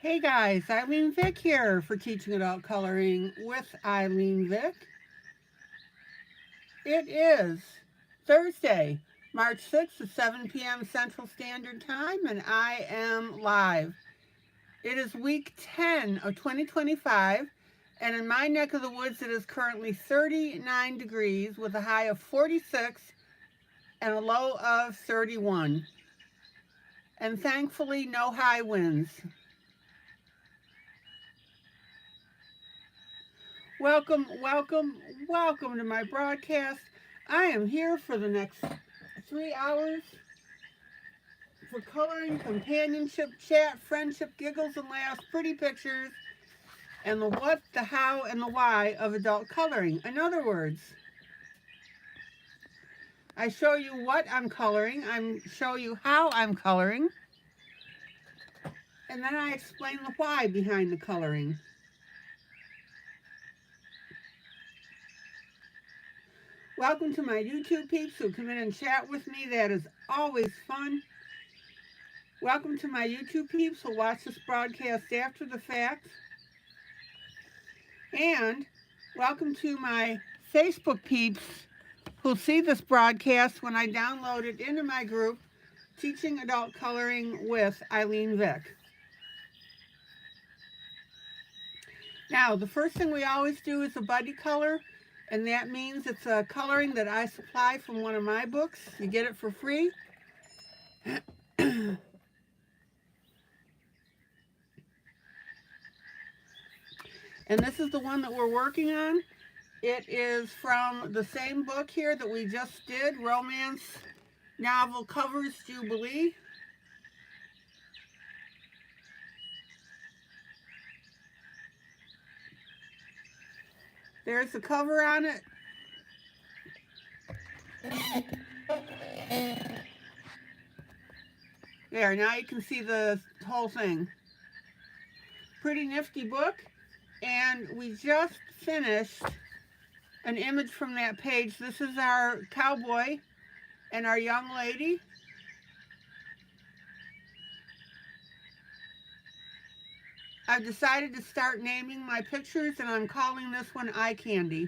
Hey guys, ILene Vick here for Teaching Adult Coloring with ILene Vick. It is Thursday, March 6th at 7 p.m. Central Standard Time, and I am live. It is week 10 of 2025, and in my neck of the woods, it is currently 39 degrees with a high of 46 and a low of 31. And thankfully, no high winds. Welcome, welcome, welcome to my broadcast. I am here for the next 3 hours for coloring, companionship, chat, friendship, giggles and laughs, pretty pictures, and the what, the how, and the why of adult coloring. In other words, I show you what I'm coloring, I show you how I'm coloring, and then I explain the why behind the coloring. Welcome to my YouTube peeps who come in and chat with me. That is always fun. Welcome to my YouTube peeps who watch this broadcast after the fact. And welcome to my Facebook peeps who'll see this broadcast when I download it into my group, Teaching Adult Coloring with ILene Vick. Now, the first thing we always do is a buddy color, and that means it's a coloring that I supply from one of my books. You get it for free. And this is the one that we're working on. It is from the same book here that we just did, Romance Novel Covers Jubilee. There's the cover on it. There, now you can see the whole thing. Pretty nifty book. And we just finished an image from that page. This is our cowboy and our young lady. I've decided to start naming my pictures, and I'm calling this one Eye Candy.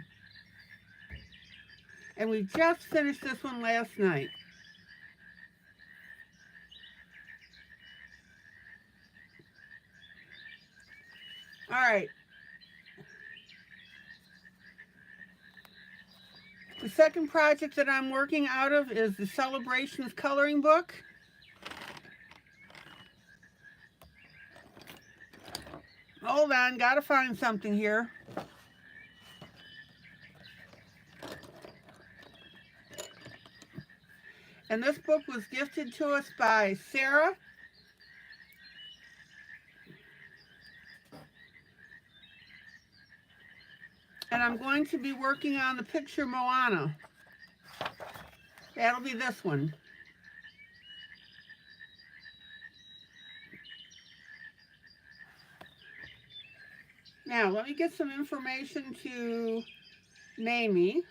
And we just finished this one last night. All right. The second project that I'm working out of is the Celebrations coloring book. Hold on, gotta find something here. And this book was gifted to us by Sarah. And I'm going to be working on the picture Moana. That'll be this one. Now, let me get some information to Mamie.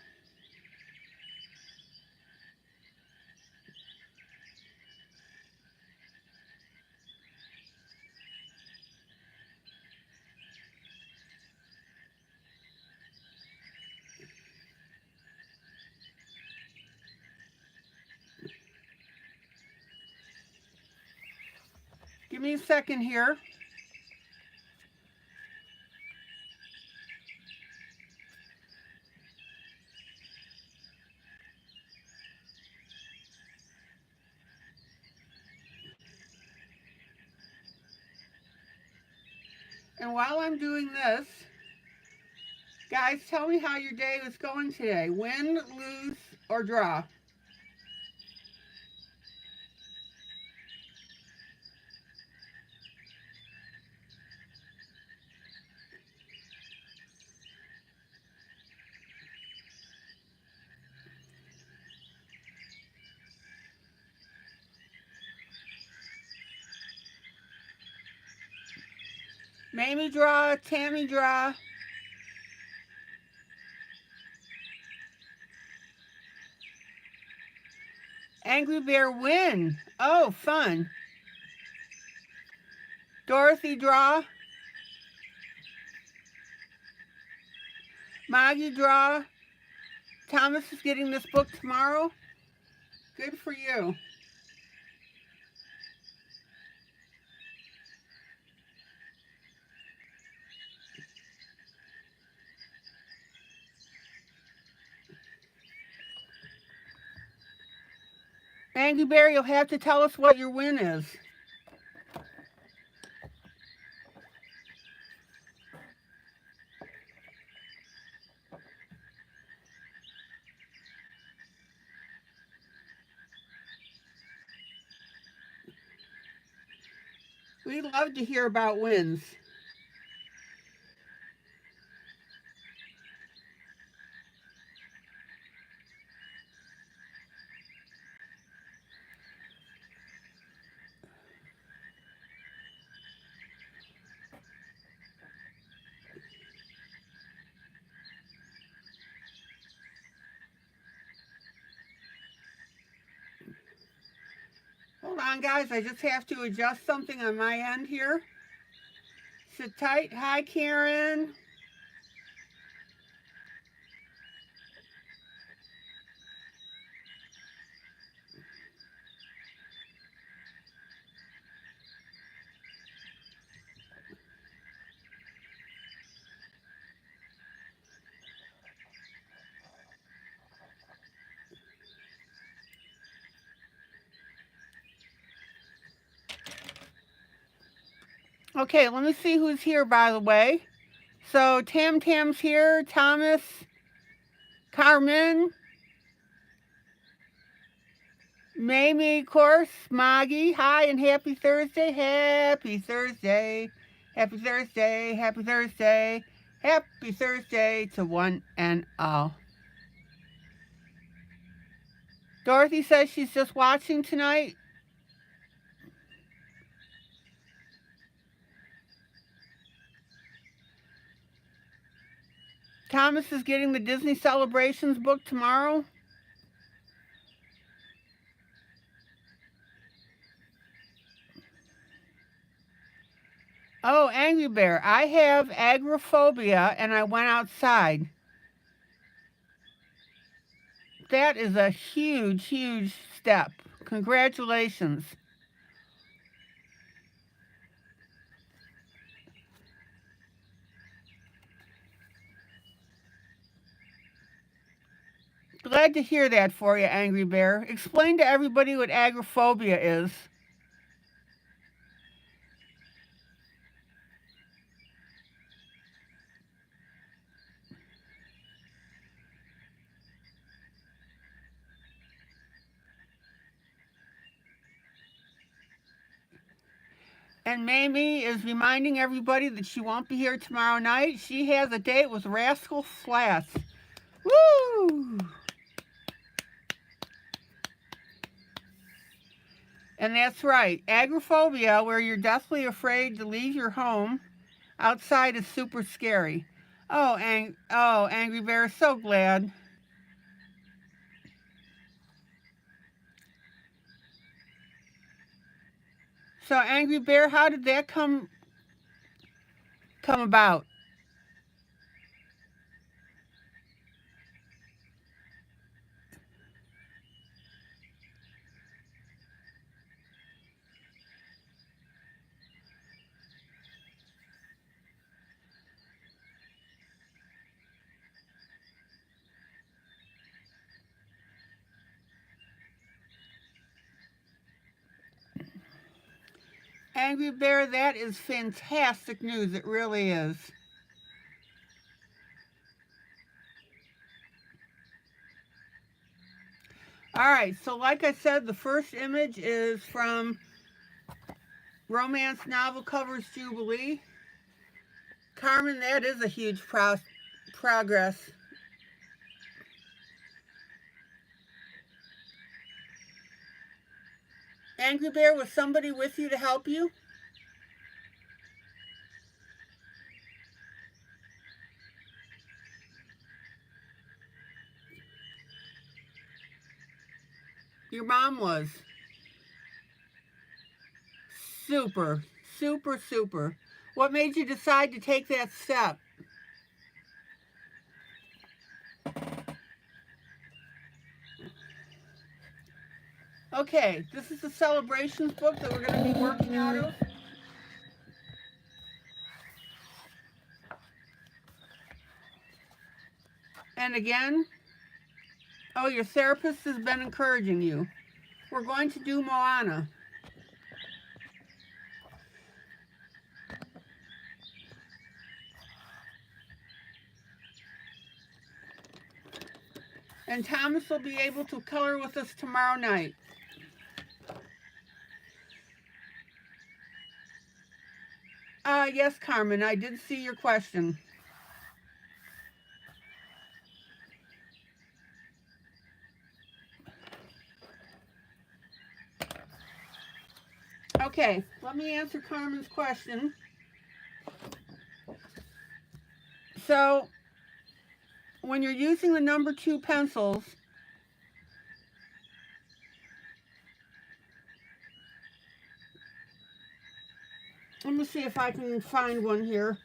Give me a second here. And while I'm doing this, guys, tell me how your day is going today. Win, lose, or draw. Mamie draw, Tammy draw. Angry Bear win. Oh, fun. Dorothy, draw. Maggie, draw. Thomas is getting this book tomorrow. Good for you. Angry Bear, you'll have to tell us what your win is. We love to hear about wins. Hold on, guys. I just have to adjust something on my end here. Sit tight. Hi, Karen. Okay, let me see who's here, by the way. So Tam Tam's here, Thomas, Carmen, Mamie, of course, Maggie. Hi, and happy Thursday. Happy Thursday. Happy Thursday. Happy Thursday. Happy Thursday to one and all. Dorothy says she's just watching tonight. Thomas is getting the Disney Celebrations book tomorrow. Oh, Angry Bear, I have agoraphobia and I went outside. That is a huge, huge step. Congratulations. Glad to hear that for you, Angry Bear. Explain to everybody what agoraphobia is. And Mamie is reminding everybody that she won't be here tomorrow night. She has a date with Rascal Flatts. Woo! And that's right. Agoraphobia, where you're deathly afraid to leave your home outside, is super scary. Oh, Angry Bear, so glad. So, Angry Bear, how did that come about? Angry Bear, that is fantastic news. It really is. All right, so like I said, the first image is from Romance Novel Covers Jubilee. Carmen, that is a huge progress. Angry Bear, was somebody with you to help you? Your mom was. Super, super, super. What made you decide to take that step? Okay, this is the celebrations book that we're going to be working out of. And again, oh, your therapist has been encouraging you. We're going to do Moana. And Thomas will be able to color with us tomorrow night. Yes, Carmen, I did see your question. Okay, let me answer Carmen's question. So, when you're using the number 2 pencils, let me see if I can find one here.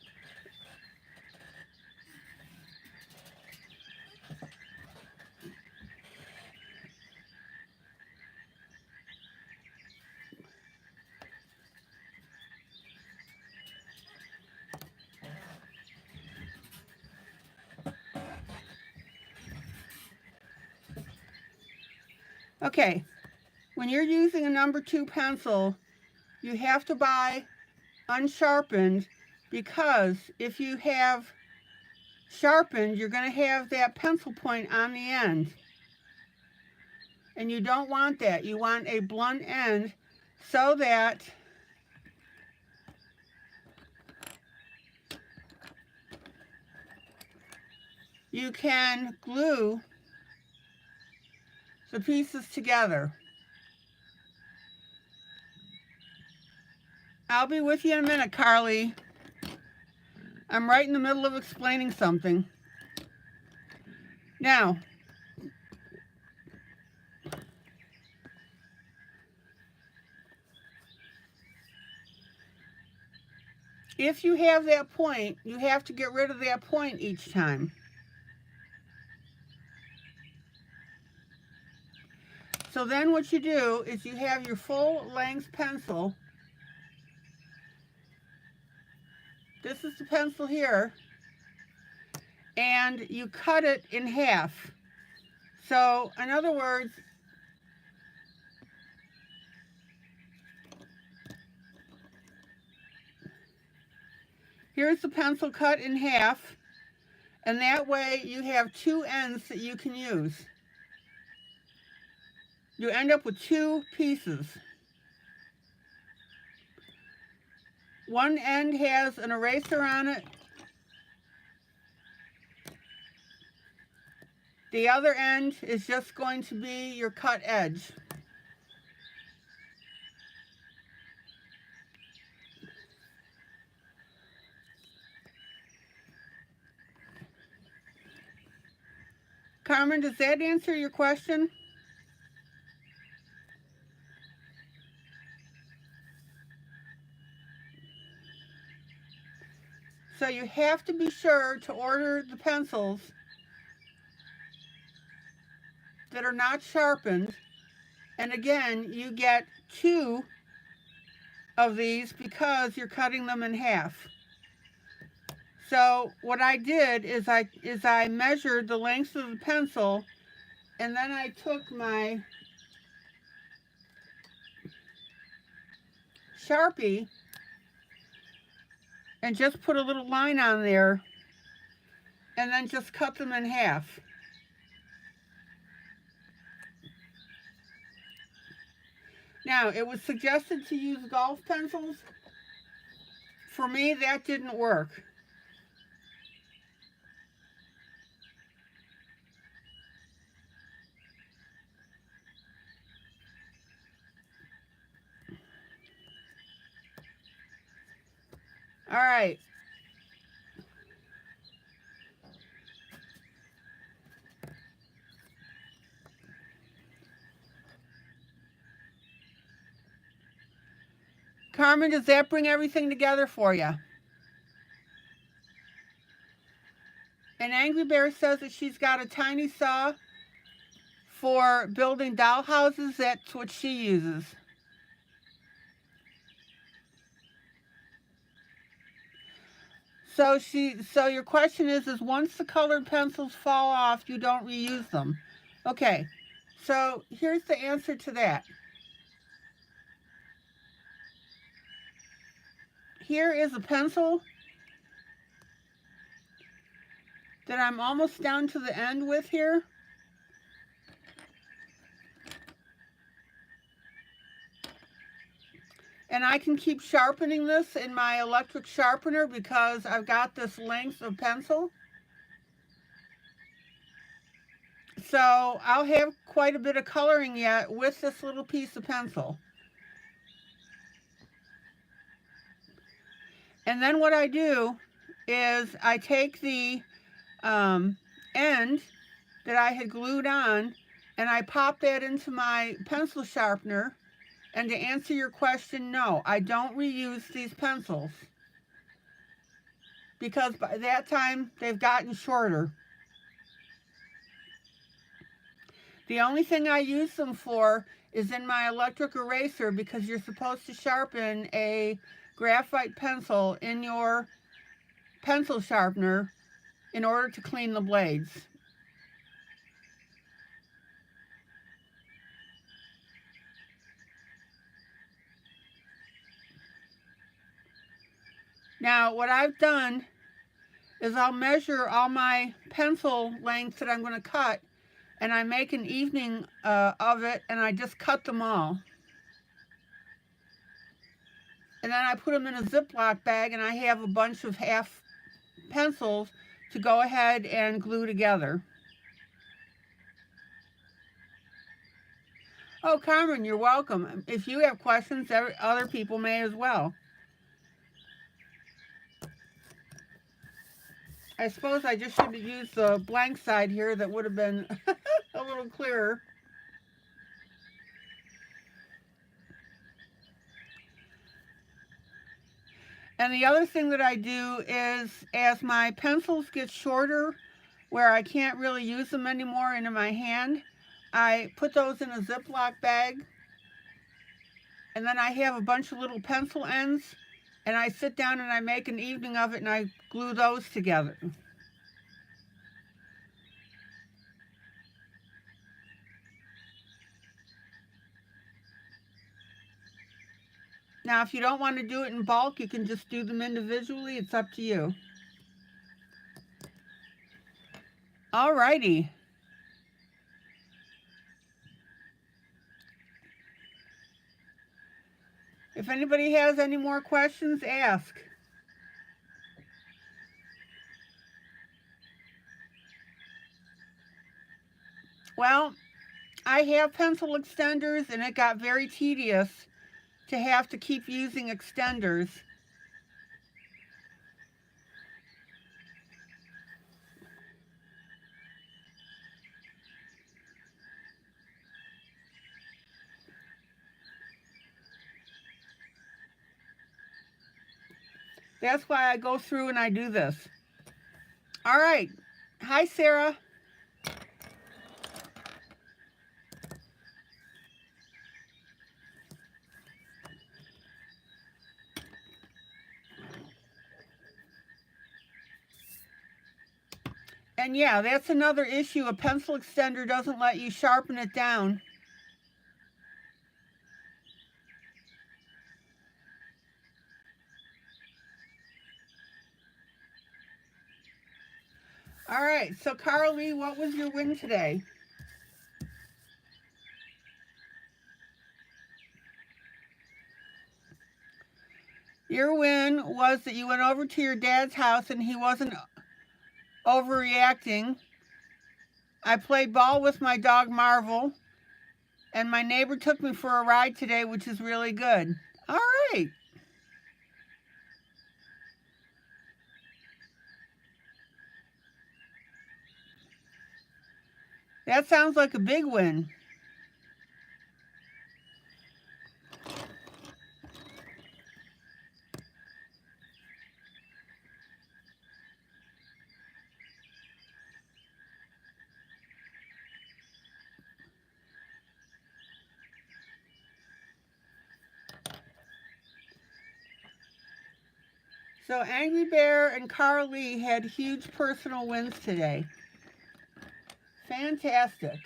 Okay, when you're using a number 2 pencil, you have to buy unsharpened, because if you have sharpened, you're going to have that pencil point on the end. And you don't want that. You want a blunt end so that you can glue the pieces together. I'll be with you in a minute, Carly. I'm right in the middle of explaining something. Now, if you have that point, you have to get rid of that point each time. So then what you do is you have your full length pencil. This is the pencil here. And you cut it in half. So, in other words, here's the pencil cut in half, and that way you have 2 ends that you can use. You end up with 2 pieces. One end has an eraser on it. The other end is just going to be your cut edge. Carmen, does that answer your question? So you have to be sure to order the pencils that are not sharpened. And again, you get 2 of these because you're cutting them in half. So what I did is I measured the length of the pencil, and then I took my Sharpie and just put a little line on there, and then just cut them in half. Now, it was suggested to use golf pencils. For me, that didn't work. All right. Carmen, does that bring everything together for you? And Angry Bear says that she's got a tiny saw for building doll houses. That's what she uses. So your question is once the colored pencils fall off, you don't reuse them. Okay, so here's the answer to that. Here is a pencil that I'm almost down to the end with here. And I can keep sharpening this in my electric sharpener because I've got this length of pencil. So I'll have quite a bit of coloring yet with this little piece of pencil. And then what I do is I take the end that I had glued on and I pop that into my pencil sharpener. And to answer your question, no, I don't reuse these pencils because by that time they've gotten shorter. The only thing I use them for is in my electric eraser because you're supposed to sharpen a graphite pencil in your pencil sharpener in order to clean the blades. Now, what I've done is I'll measure all my pencil lengths that I'm going to cut, and I make an evening of it, and I just cut them all. And then I put them in a Ziploc bag, and I have a bunch of half pencils to go ahead and glue together. Oh, Carmen, you're welcome. If you have questions, other people may as well. I suppose I just should have used the blank side here. That would have been a little clearer. And the other thing that I do is as my pencils get shorter, where I can't really use them anymore into my hand, I put those in a Ziploc bag. And then I have a bunch of little pencil ends, and I sit down and I make an evening of it and I glue those together. Now, if you don't want to do it in bulk, you can just do them individually. It's up to you. All righty. If anybody has any more questions, ask. Well, I have pencil extenders, and it got very tedious to have to keep using extenders. That's why I go through and I do this. All right. Hi, Sarah. And yeah, that's another issue. A pencil extender doesn't let you sharpen it down. All right, so Carly, what was your win today? Your win was that you went over to your dad's house and he wasn't overreacting. I played ball with my dog Marvel, and my neighbor took me for a ride today, which is really good. All right. That sounds like a big win. So Angry Bear and Carly had huge personal wins today. Fantastic.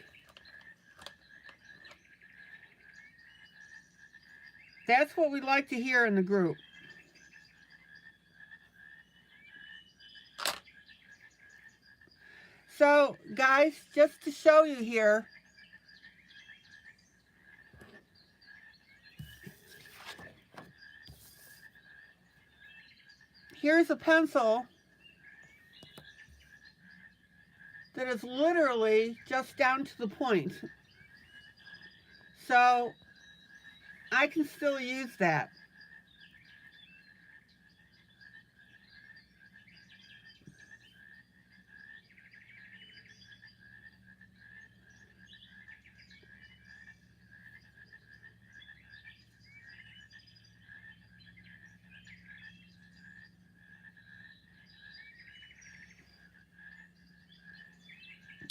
That's what we like to hear in the group. So, guys, just to show you here, here's a pencil that is literally just down to the point. So, I can still use that.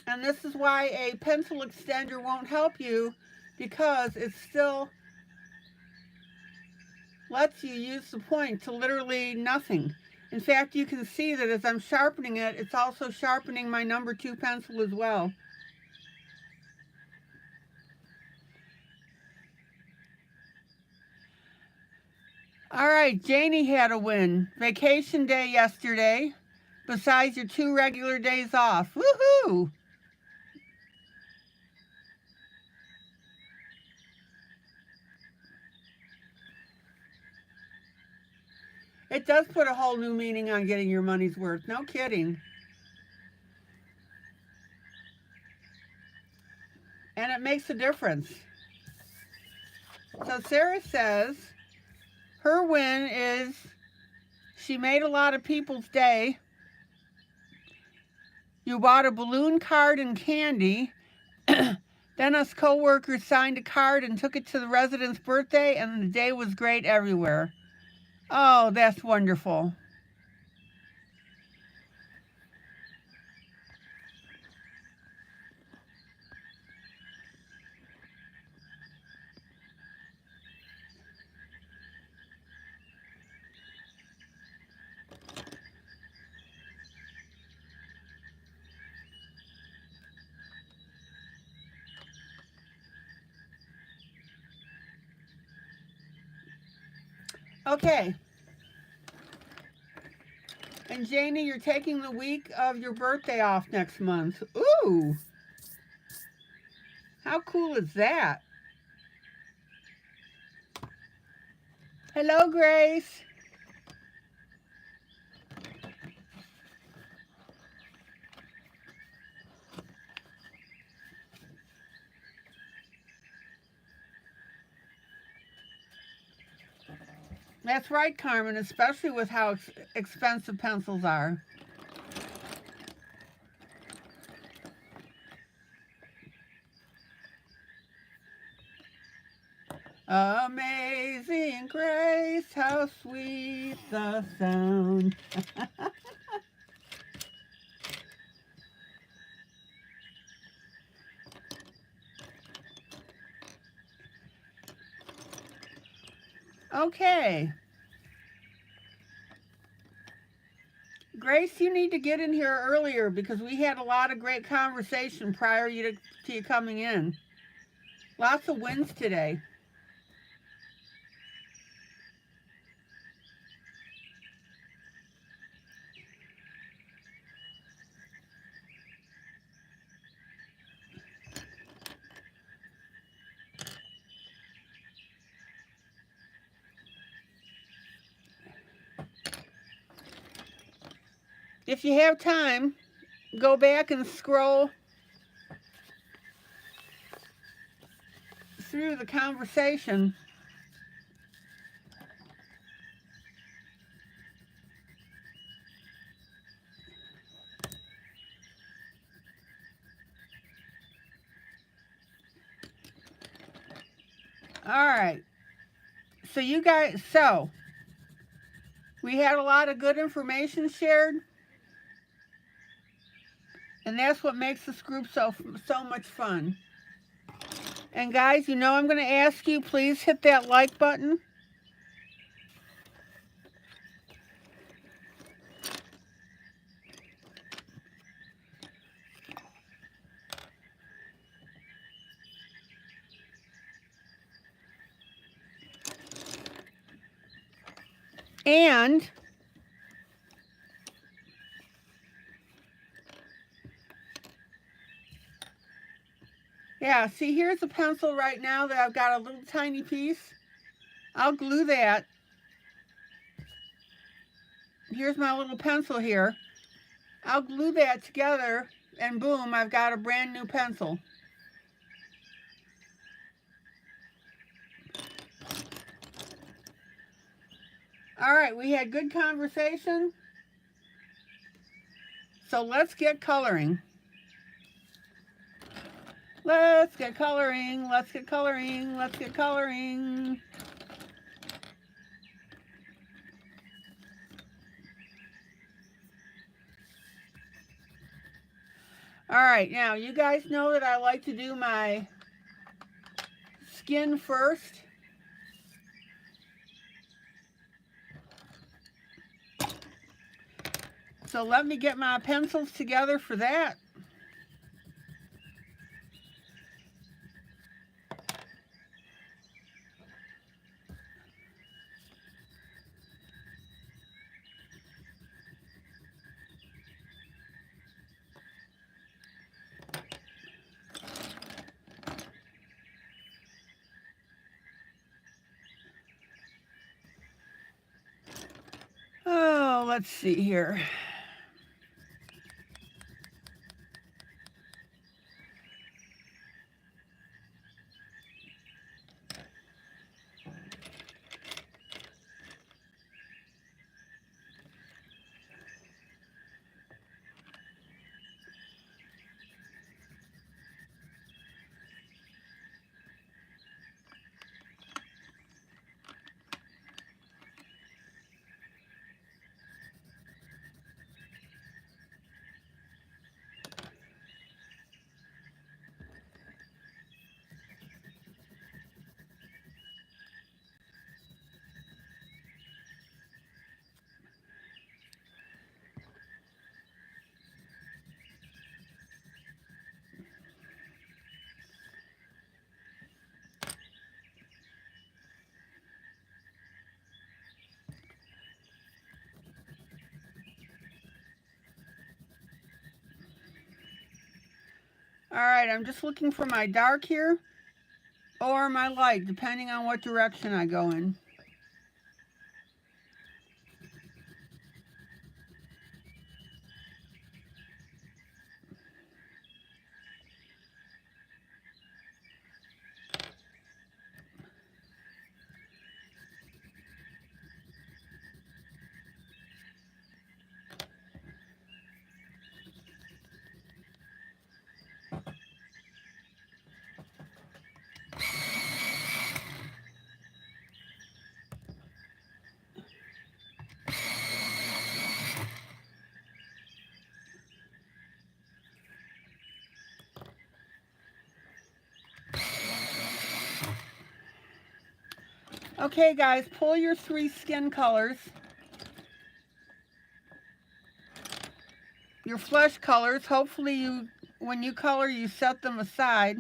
And this is why a pencil extender won't help you, because it still lets you use the point to literally nothing. In fact, you can see that as I'm sharpening it, it's also sharpening my number 2 pencil as well. All right, Janie had a win. Vacation day yesterday, besides your 2 regular days off. Woohoo! It does put a whole new meaning on getting your money's worth. No kidding. And it makes a difference. So Sarah says her win is she made a lot of people's day. You bought a balloon card and candy. Then us co-workers signed a card and took it to the resident's birthday, and the day was great everywhere. Oh, that's wonderful. Okay. And Janie, you're taking the week of your birthday off next month. Ooh! How cool is that? Hello, Grace. That's right, Carmen, especially with how expensive pencils are. Amazing grace, how sweet the sound. Okay. Grace, you need to get in here earlier because we had a lot of great conversation prior to you coming in. Lots of wins today. If you have time, go back and scroll through the conversation. All right. So you guys, we had a lot of good information shared. And that's what makes this group so much fun. And guys, you know I'm going to ask you, please hit that like button. And yeah, see, here's a pencil right now that I've got a little tiny piece. I'll glue that. Here's my little pencil here. I'll glue that together, and boom, I've got a brand new pencil. All right, we had good conversation. So let's get coloring. Let's get coloring, let's get coloring, let's get coloring. All right, now you guys know that I like to do my skin first. So let me get my pencils together for that. Oh, let's see here. All right, I'm just looking for my dark here or my light, depending on what direction I go in. Okay, guys, pull your 3 skin colors. Your flesh colors, hopefully when you color, you set them aside.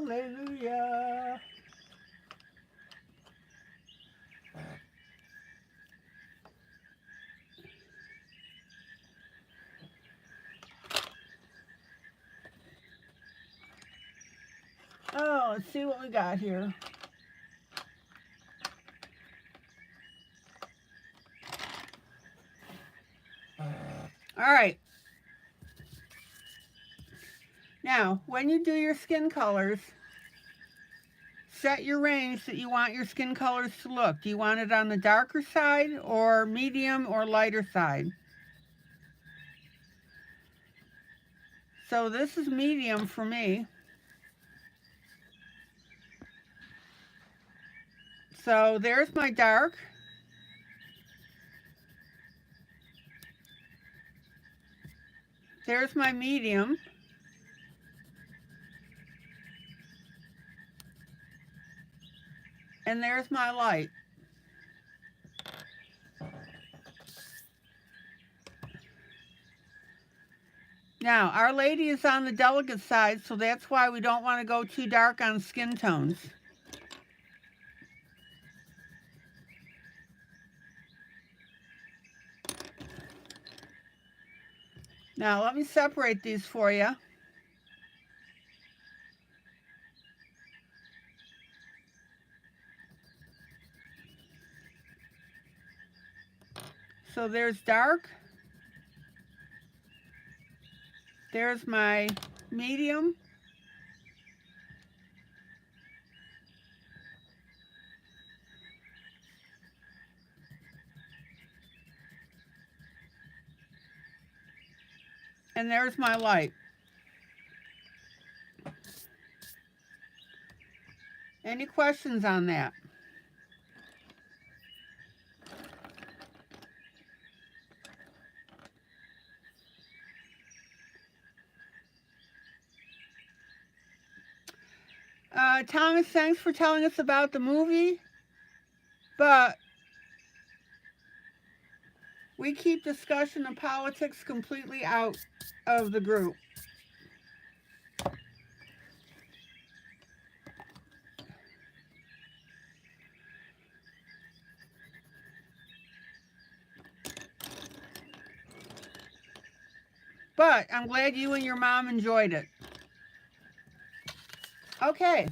Hallelujah. Oh, let's see what we got here. All right. Now, when you do your skin colors, set your range that you want your skin colors to look. Do you want it on the darker side or medium or lighter side? So this is medium for me. So there's my dark. There's my medium. And there's my light. Now, Our Lady is on the delicate side, so that's why we don't want to go too dark on skin tones. Now, let me separate these for you. So there's dark. There's my medium. And there's my light. Any questions on that? Thomas, thanks for telling us about the movie, but we keep discussion of politics completely out of the group. But I'm glad you and your mom enjoyed it. Okay.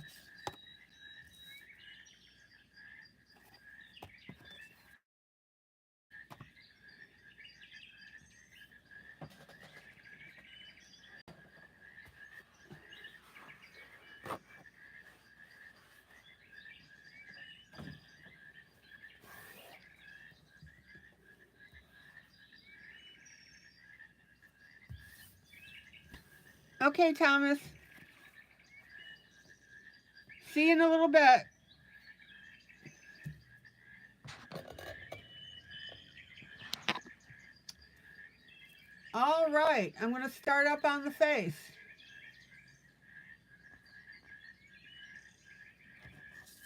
Okay, Thomas. See you in a little bit. All right, I'm going to start up on the face.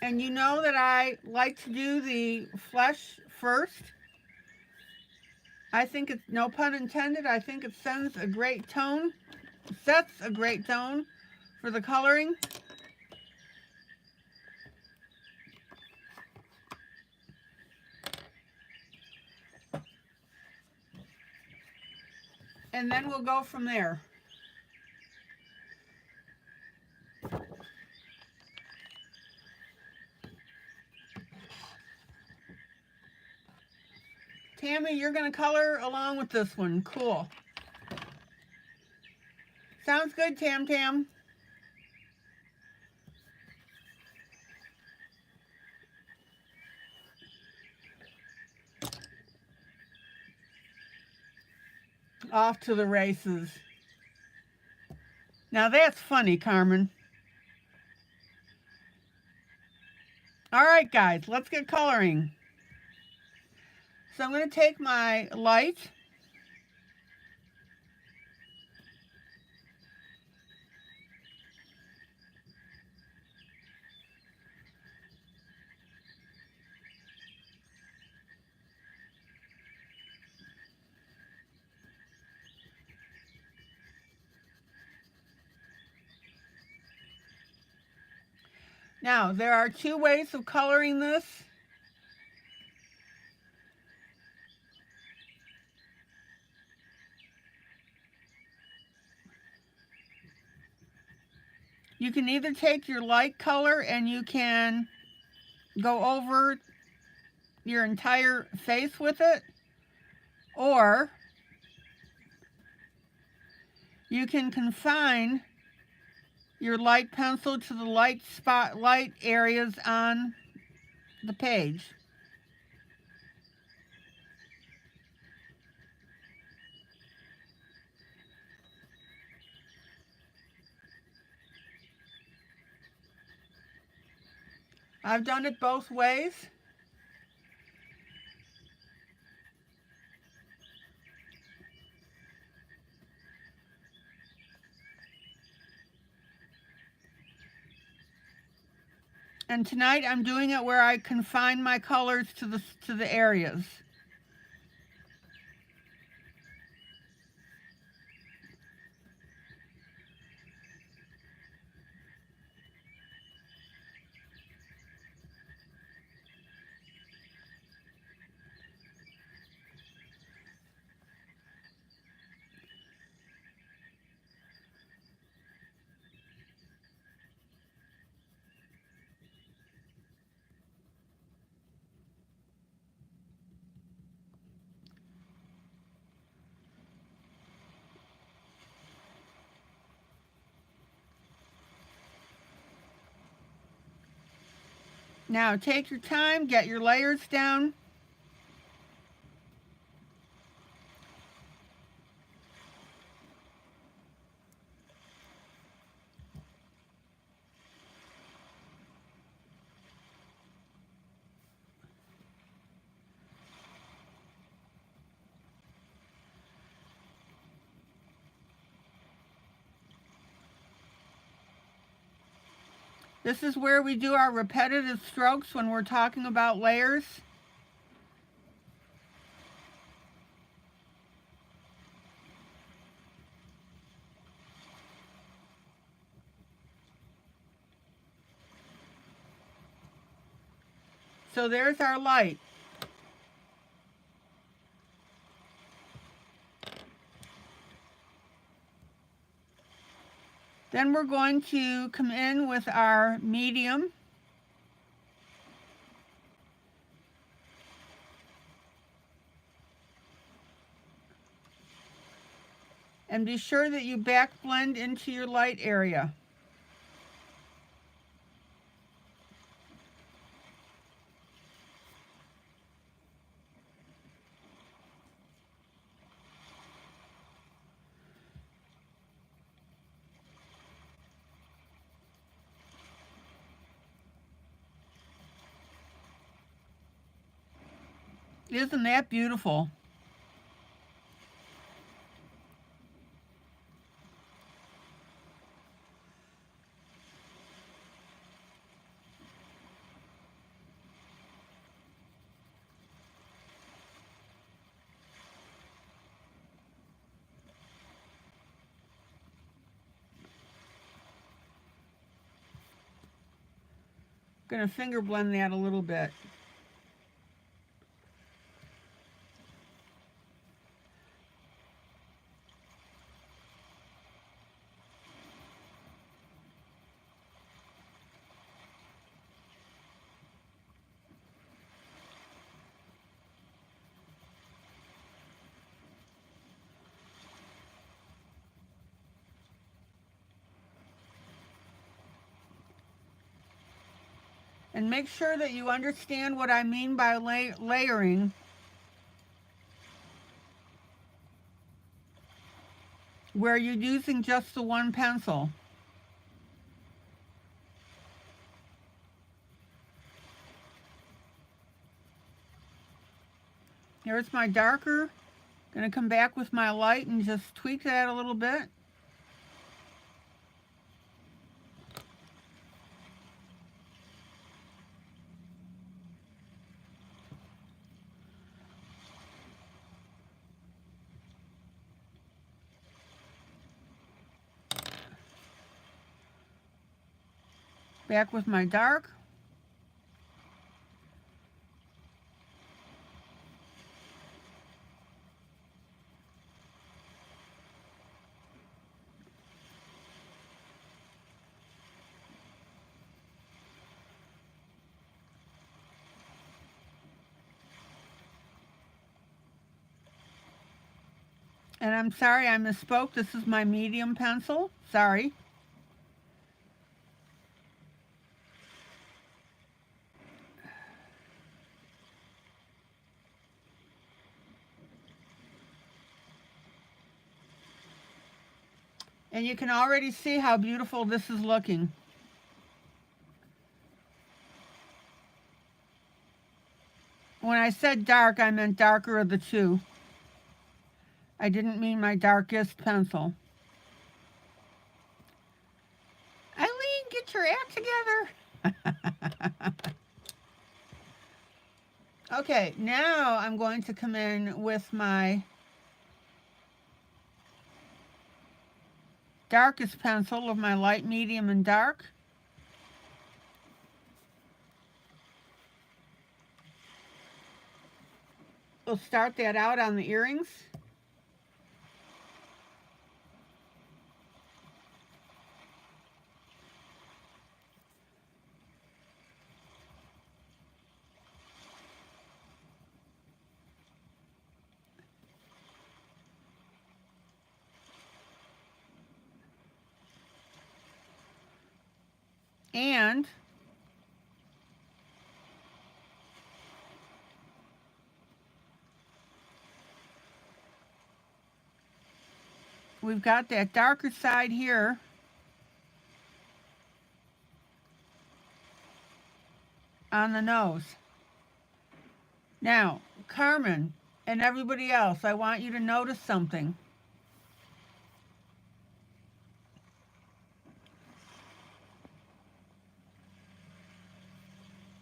And you know that I like to do the flesh first. I think it's, no pun intended, I think it sets a great tone for the coloring. And then we'll go from there. Tammy, you're going to color along with this one. Cool. Sounds good, Tam Tam. Off to the races. Now that's funny, Carmen. All right, guys, let's get coloring. So I'm going to take my light. Now, there are two ways of coloring this. You can either take your light color and you can go over your entire face with it, or you can confine your light pencil to the light spotlight areas on the page. I've done it both ways. And tonight I'm doing it where I confine my colors to the areas. Now take your time, get your layers down. This is where we do our repetitive strokes when we're talking about layers. So there's our light. Then we're going to come in with our medium. And be sure that you back blend into your light area. Isn't that beautiful? I'm going to finger blend that a little bit. And make sure that you understand what I mean by layering, where you're using just the one pencil. Here's my darker. Going to come back with my light and just tweak that a little bit. Back with my dark. And I'm sorry I misspoke. This is my medium pencil. Sorry. And you can already see how beautiful this is looking. When I said dark, I meant darker of the two. I didn't mean my darkest pencil. ILene, get your act together. Okay, now I'm going to come in with my darkest pencil of my light, medium, and dark. We'll start that out on the earrings. And we've got that darker side here. On the nose. Now, Carmen and everybody else, I want you to notice something.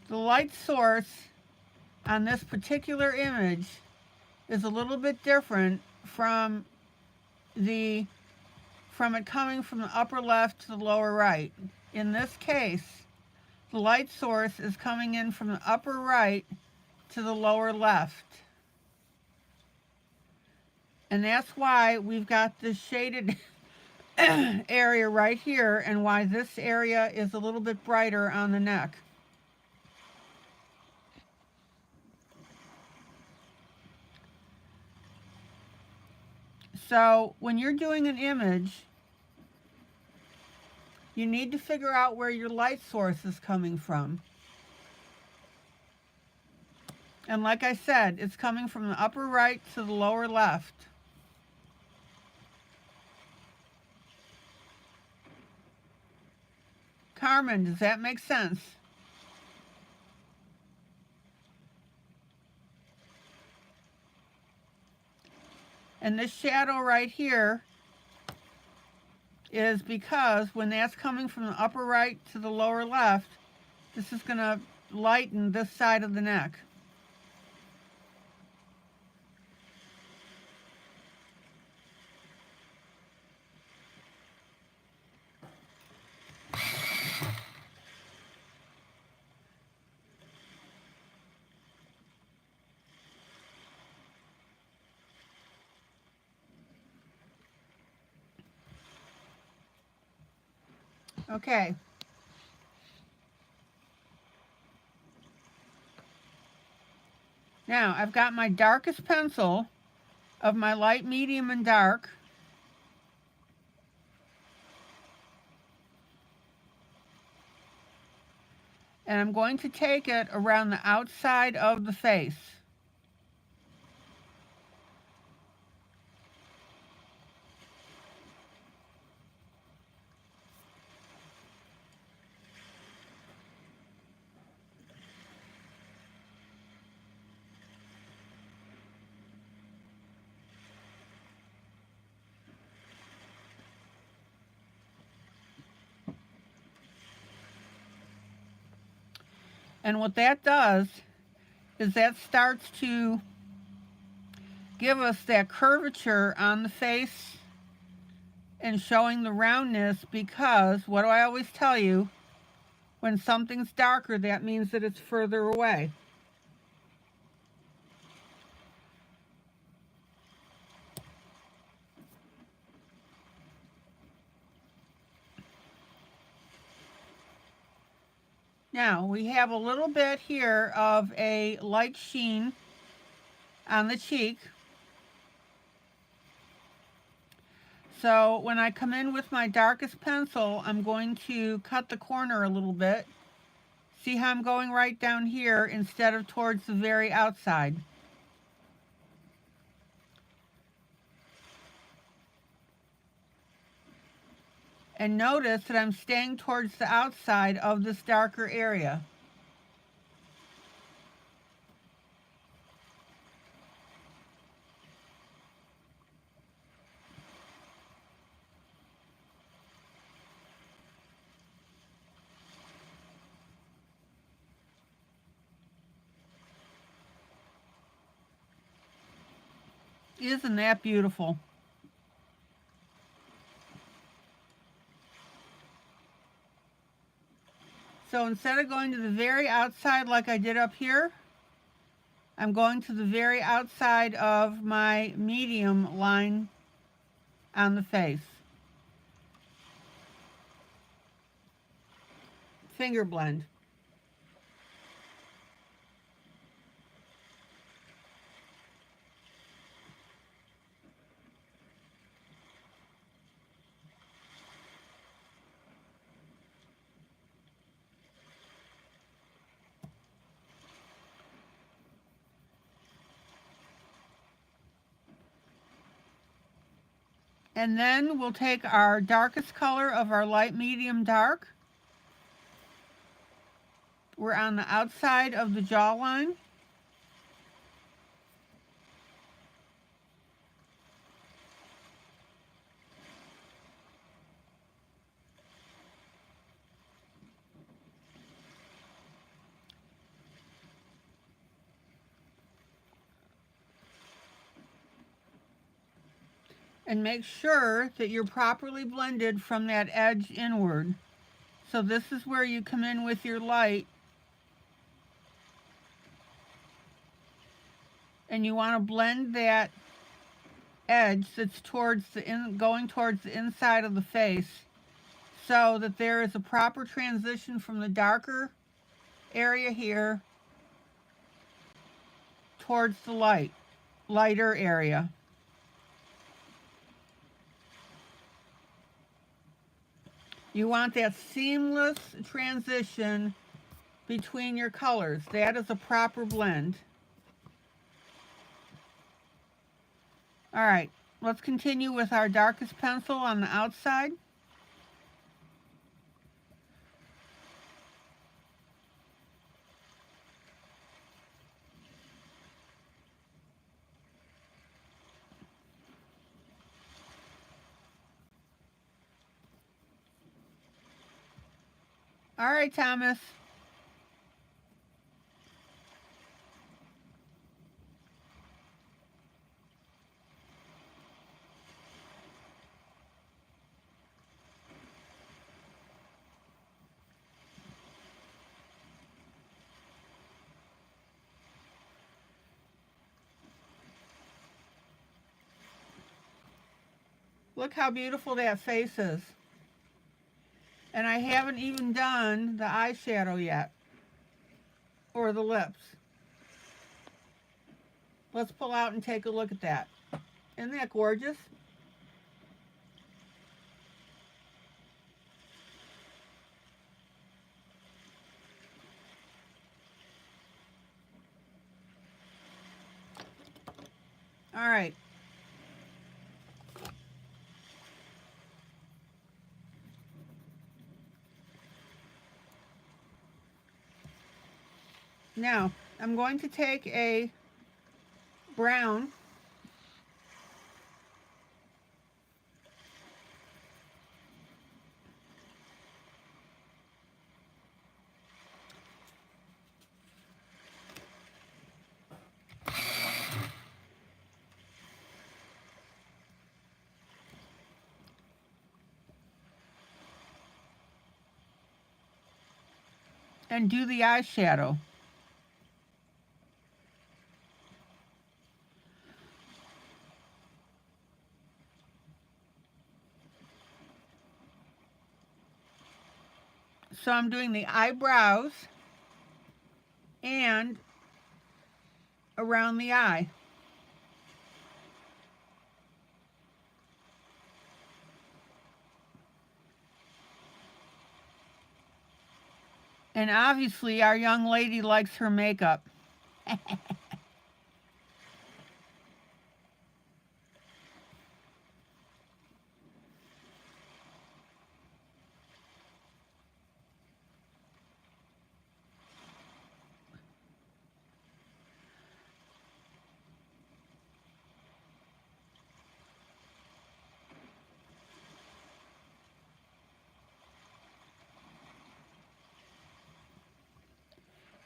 The light source on this particular image is a little bit different from it coming from the upper left to the lower right. In this case, the light source is coming in from the upper right to the lower left. And that's why we've got this shaded area right here, and why this area is a little bit brighter on the neck. So when you're doing an image, you need to figure out where your light source is coming from. And like I said, it's coming from the upper right to the lower left. Carmen, does that make sense? And this shadow right here is because when that's coming from the upper right to the lower left, this is going to lighten this side of the neck. Okay. Now, I've got my darkest pencil of my light, medium, and dark. And I'm going to take it around the outside of the face. And what that does is that starts to give us that curvature on the face and showing the roundness, because what do I always tell you? When something's darker, that means that it's further away. Now, we have a little bit here of a light sheen on the cheek. So when I come in with my darkest pencil, I'm going to cut the corner a little bit. See how I'm going right down here instead of towards the very outside. And notice that I'm staying towards the outside of this darker area. Isn't that beautiful? So instead of going to the very outside like I did up here, I'm going to the very outside of my medium line on the face. Finger blend. And then we'll take our darkest color of our light, medium, dark. We're on the outside of the jawline. And make sure that you're properly blended from that edge inward. So this is where you come in with your light. And you want to blend that edge that's towards going towards the inside of the face, so that there is a proper transition from the darker area here towards the lighter area. You want that seamless transition between your colors. That is a proper blend. All right, let's continue with our darkest pencil on the outside. All right, Thomas. Look how beautiful that face is. And I haven't even done the eyeshadow yet, or the lips. Let's pull out and take a look at that. Isn't that gorgeous? All right. Now, I'm going to take a brown and do the eyeshadow. So I'm doing the eyebrows and around the eye. And obviously our young lady likes her makeup.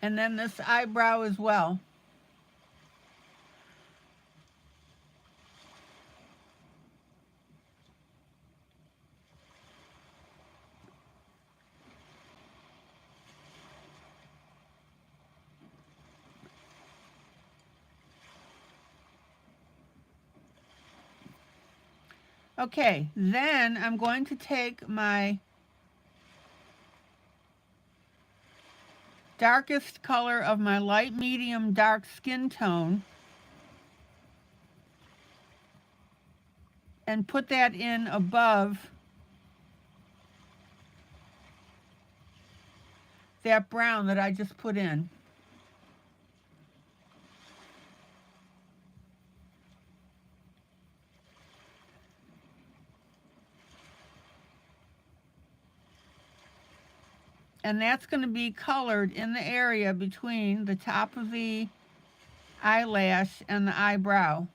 And then this eyebrow as well. Okay, then I'm going to take my darkest color of my light, medium, dark skin tone and put that in above that brown that I just put in. And that's going to be colored in the area between the top of the eyelash and the eyebrow.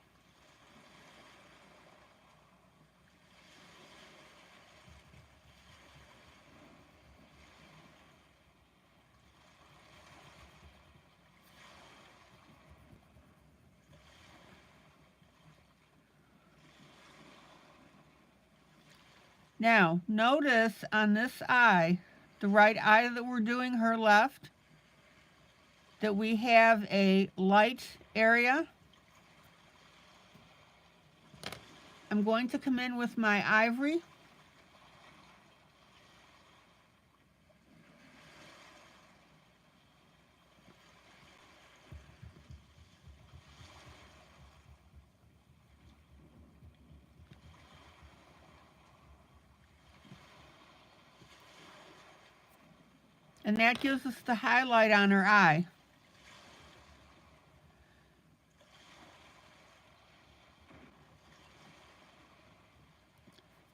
Now, notice on this eye, the right eye that we're doing, her left, that we have a light area. I'm going to come in with my ivory. And that gives us the highlight on her eye.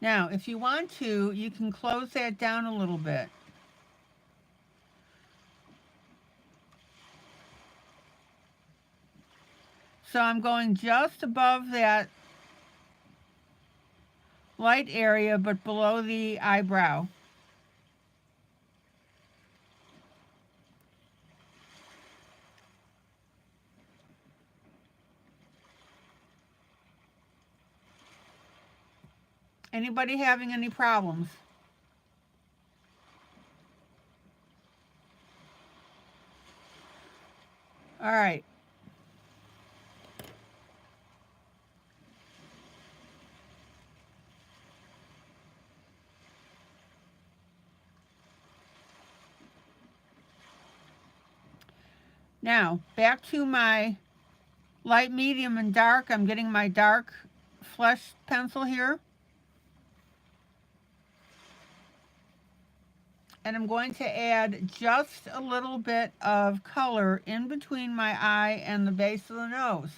Now, if you want to, you can close that down a little bit. So I'm going just above that light area, but below the eyebrow. Anybody having any problems? All right. Now, back to my light, medium, and dark. I'm getting my dark flesh pencil here. And I'm going to add just a little bit of color in between my eye and the base of the nose.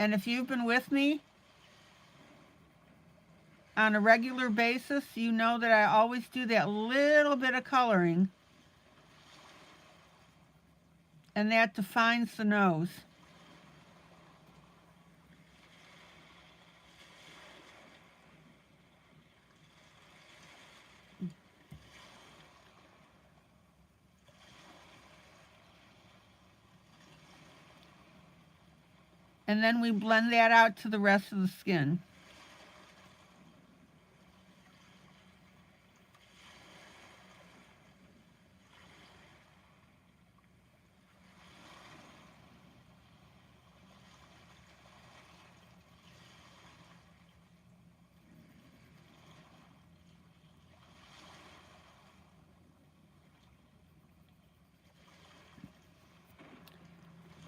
And if you've been with me on a regular basis, you know that I always do that little bit of coloring, and that defines the nose. And then we blend that out to the rest of the skin.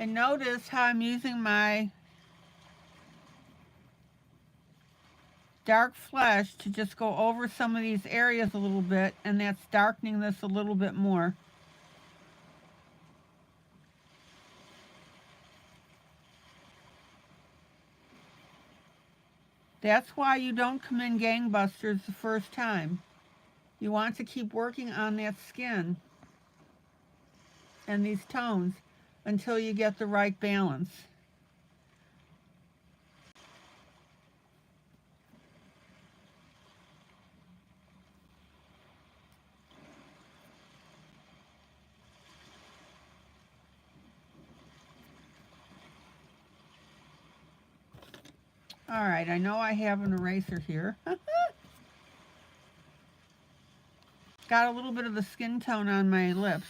And notice how I'm using my dark flesh to just go over some of these areas a little bit, and that's darkening this a little bit more. That's why you don't come in gangbusters the first time. You want to keep working on that skin and these tones until you get the right balance. All right, I know I have an eraser here. Got a little bit of the skin tone on my lips.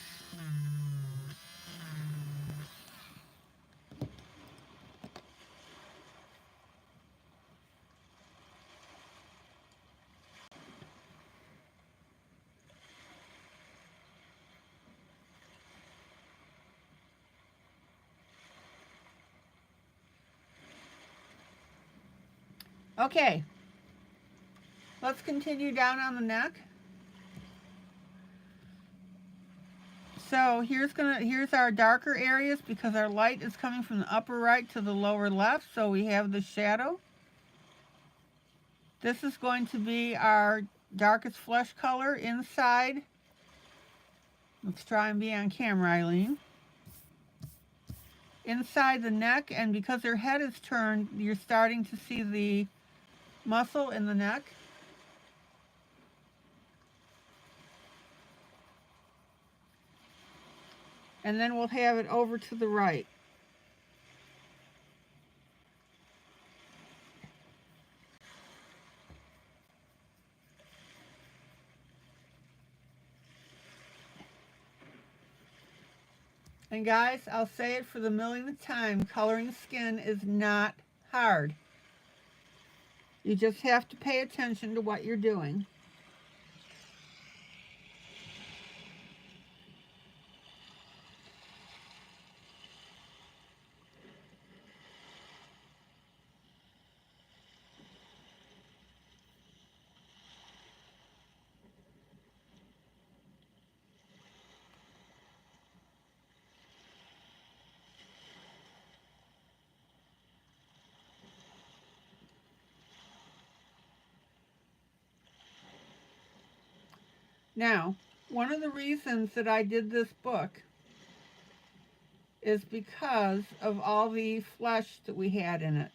Okay, let's continue down on the neck. So here's our darker areas because our light is coming from the upper right to the lower left, so we have the shadow. This is going to be our darkest flesh color inside. Let's try and be on camera, ILene. Inside the neck, and because her head is turned, you're starting to see the muscle in the neck. And then we'll have it over to the right. And guys, I'll say it for the millionth time, coloring skin is not hard. You just have to pay attention to what you're doing. Now, one of the reasons that I did this book is because of all the flesh that we had in it.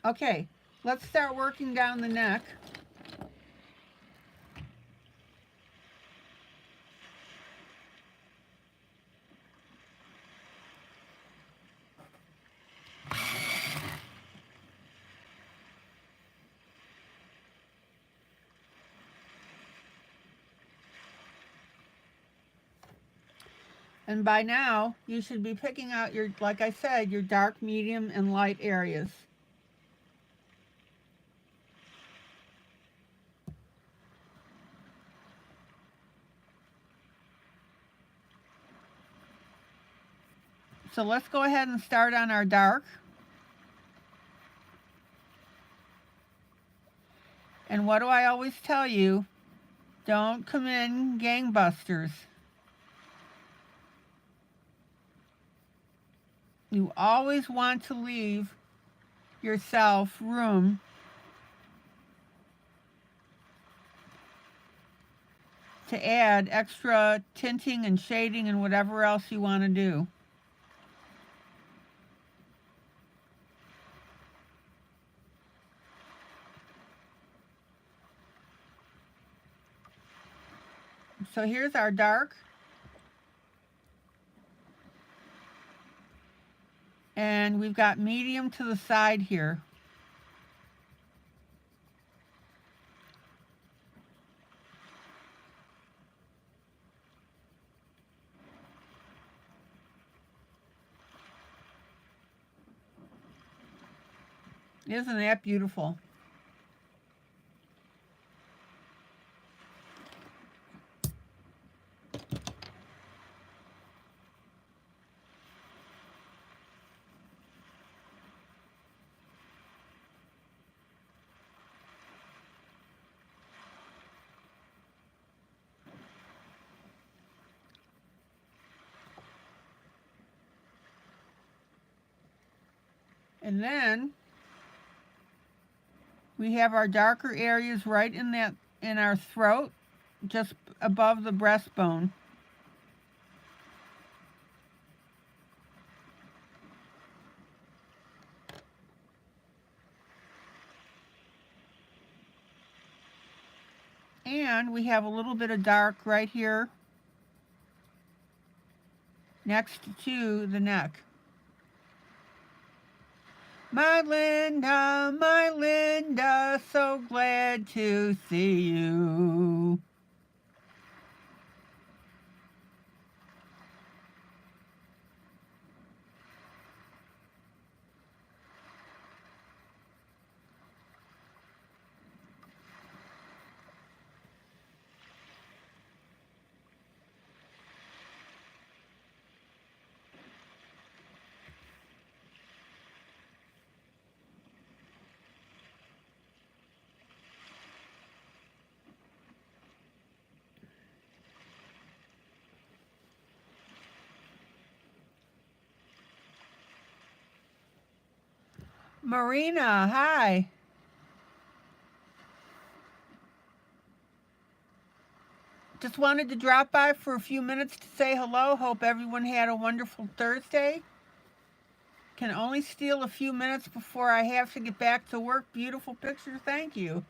Okay, let's start working down the neck. And by now, you should be picking out your, like I said, your dark, medium, and light areas. So let's go ahead and start on our dark. And what do I always tell you? Don't come in gangbusters. You always want to leave yourself room to add extra tinting and shading and whatever else you want to do. So here's our dark. And we've got medium to the side here. Isn't that beautiful? And then we have our darker areas right in our throat, just above the breastbone. And we have a little bit of dark right here next to the neck. My Linda, so glad to see you. Marina, hi. Just wanted to drop by for a few minutes to say hello. Hope everyone had a wonderful Thursday. Can only steal a few minutes before I have to get back to work. Beautiful picture. Thank you.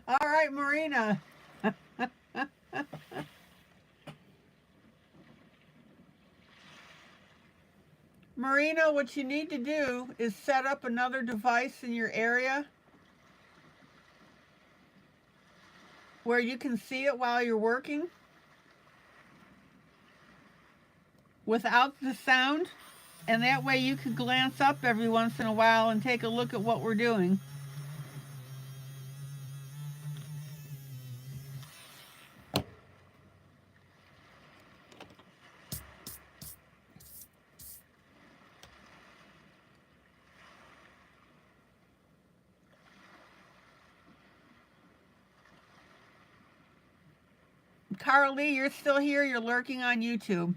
All right, Marina. Marina, what you need to do is set up another device in your area where you can see it while you're working without the sound, and that way you can glance up every once in a while and take a look at what we're doing. Carly, you're still here. You're lurking on YouTube.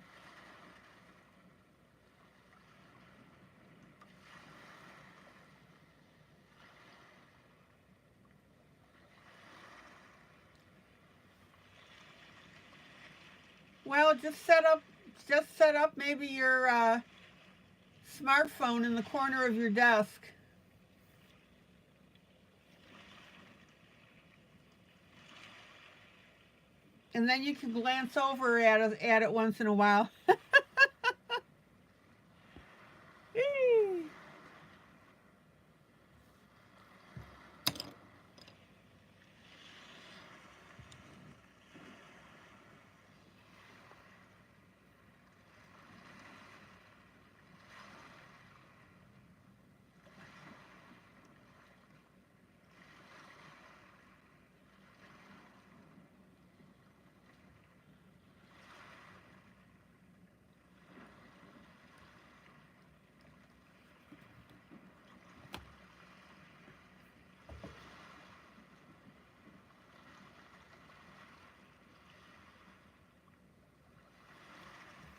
Well, just set up maybe your smartphone in the corner of your desk. And then you can glance over at it once in a while.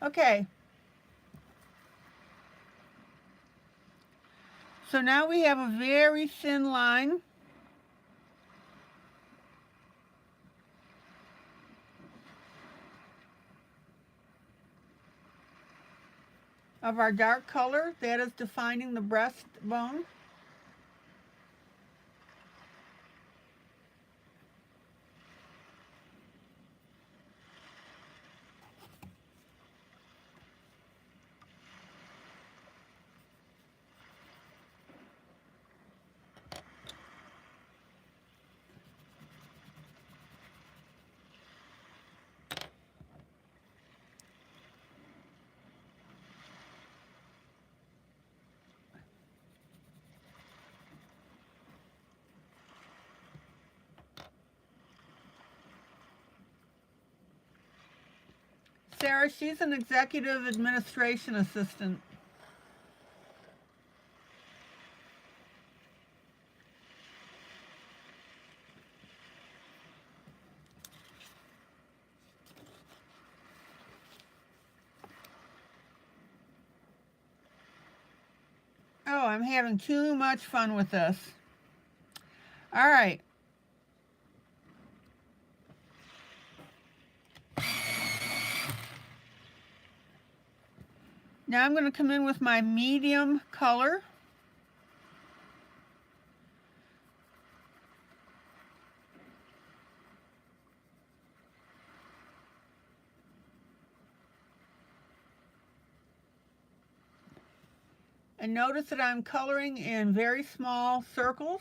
Okay. So now we have a very thin line. Of our dark color, that is defining the breastbone. Sarah, she's an executive administration assistant. Oh, I'm having too much fun with this. All right. Now I'm going to come in with my medium color. And notice that I'm coloring in very small circles.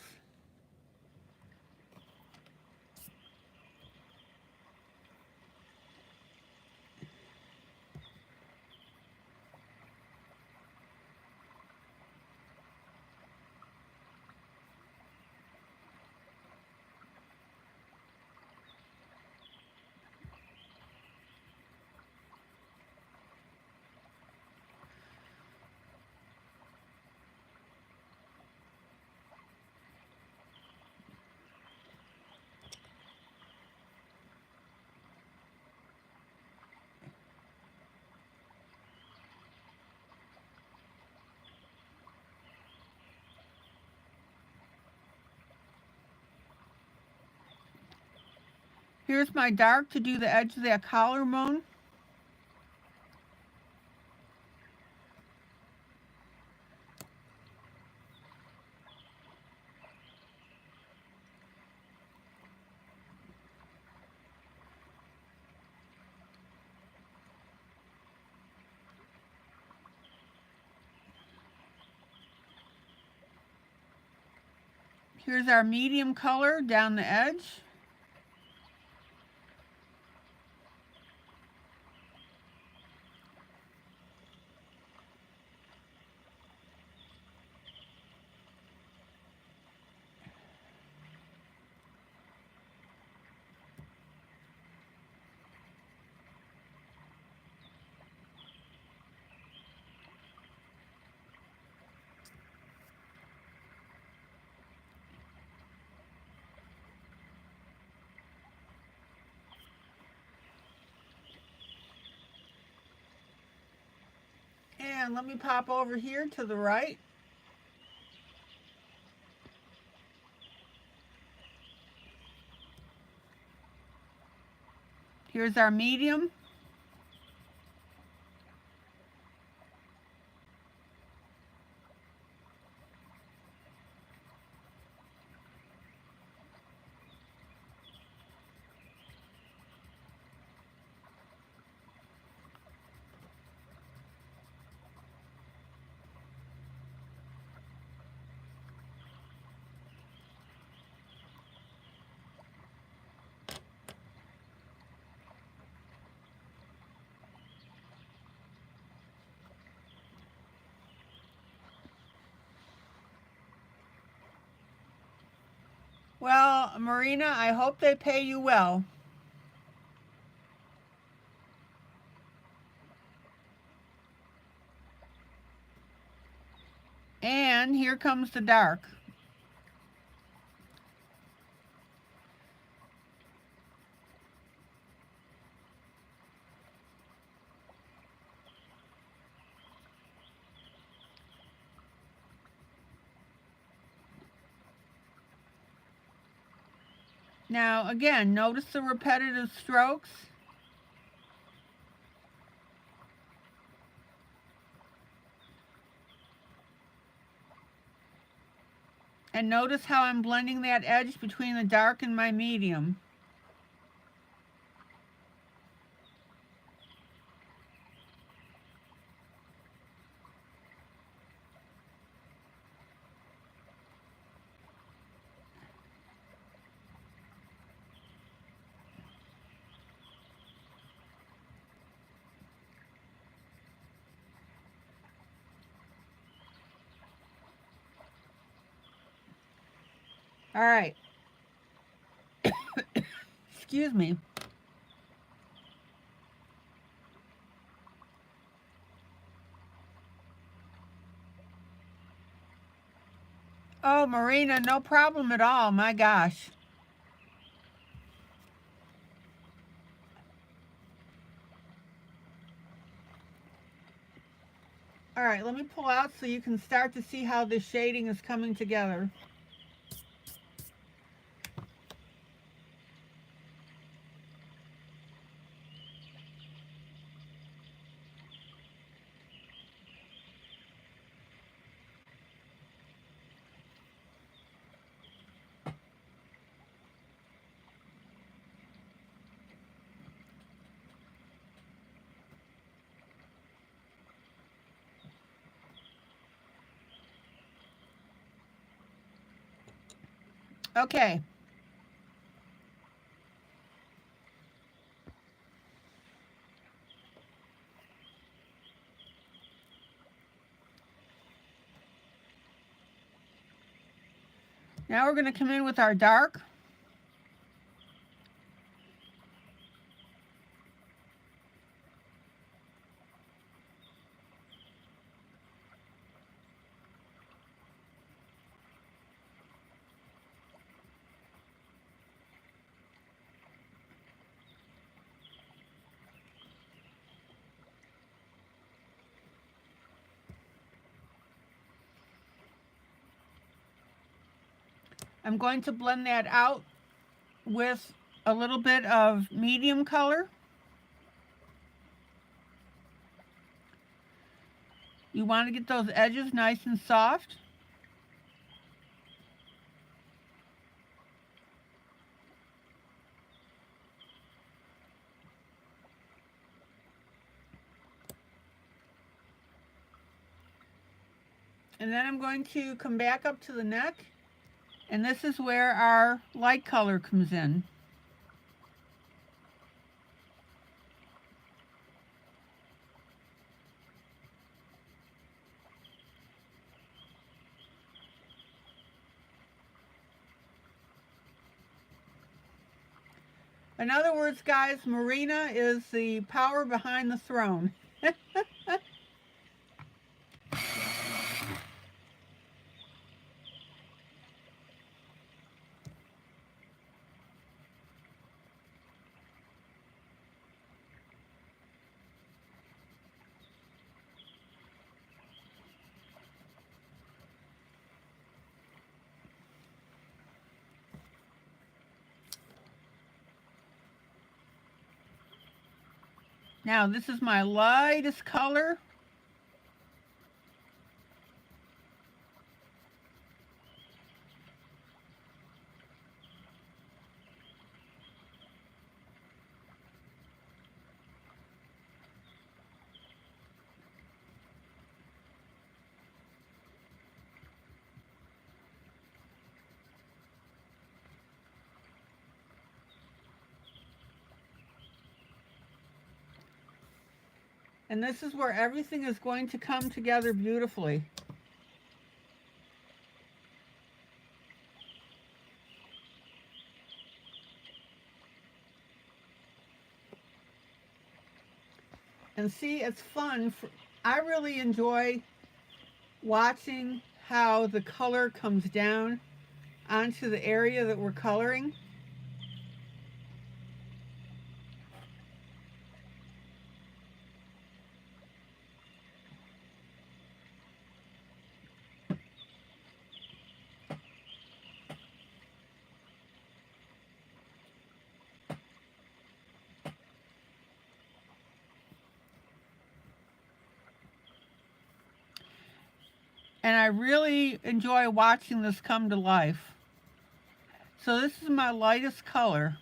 Here's my dark to do the edge of that collarbone. Here's our medium color down the edge. And let me pop over here to the right. Here's our medium. Well, Marina, I hope they pay you well. And here comes the dark. Now, again, notice the repetitive strokes. And notice how I'm blending that edge between the dark and my medium. All right. Excuse me. Oh, Marina, no problem at all. My gosh. All right, let me pull out so you can start to see how this shading is coming together. Okay. Now we're going to come in with our dark. I'm going to blend that out with a little bit of medium color. You want to get those edges nice and soft. And then I'm going to come back up to the neck, and this is where our light color comes in. In other words, guys, Marina is the power behind the throne. Now, this is my lightest color. And this is where everything is going to come together beautifully. And see, it's fun. I really enjoy watching how the color comes down onto the area that we're coloring. And I really enjoy watching this come to life. So this is my lightest color.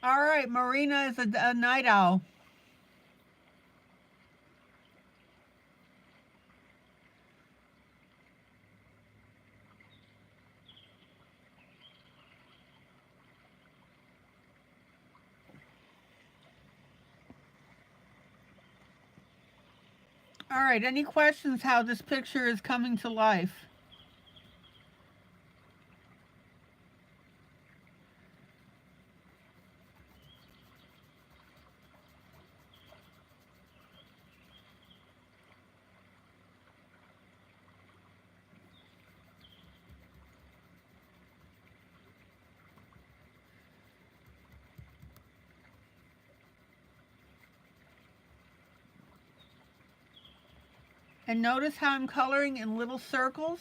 All right, Marina is a night owl. All right, any questions how this picture is coming to life? And notice how I'm coloring in little circles.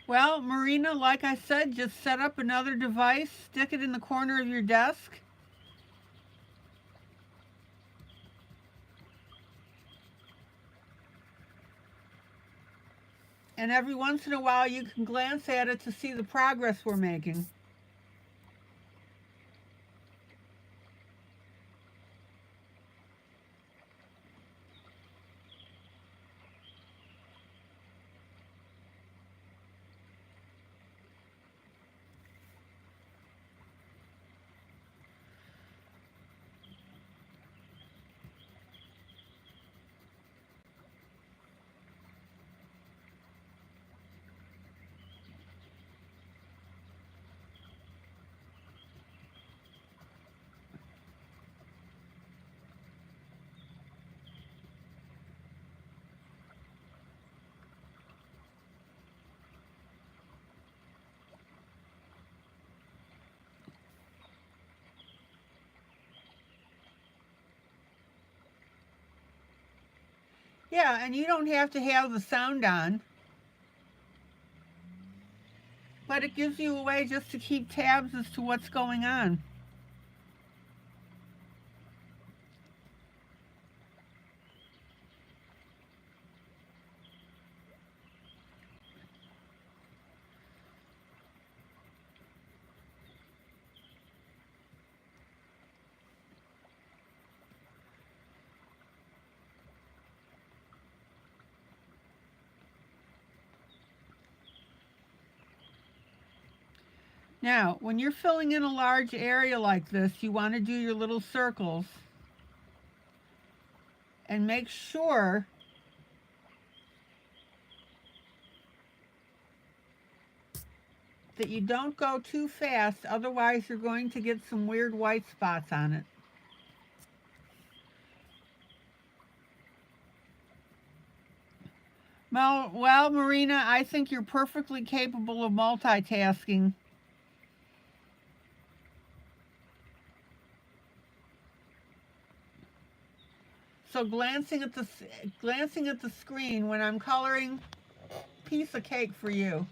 Well, Marina, like I said, just set up another device, stick it in the corner of your desk. And every once in a while you can glance at it to see the progress we're making. Yeah, and you don't have to have the sound on, but it gives you a way just to keep tabs as to what's going on. Now, when you're filling in a large area like this, you want to do your little circles and make sure that you don't go too fast, otherwise you're going to get some weird white spots on it. Well, Marina, I think you're perfectly capable of multitasking. So glancing at the screen when I'm coloring piece of cake for you.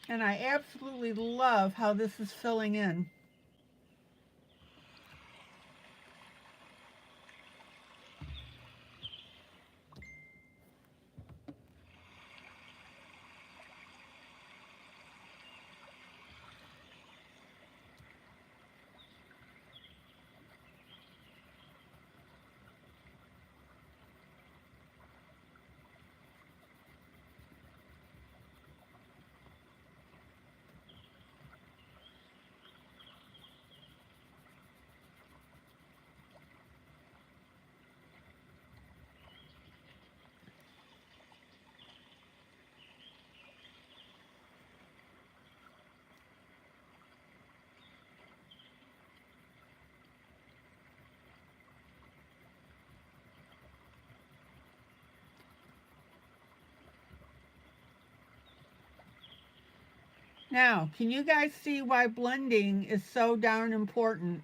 And I absolutely love how this is filling in. Now, can you guys see why blending is so darn important?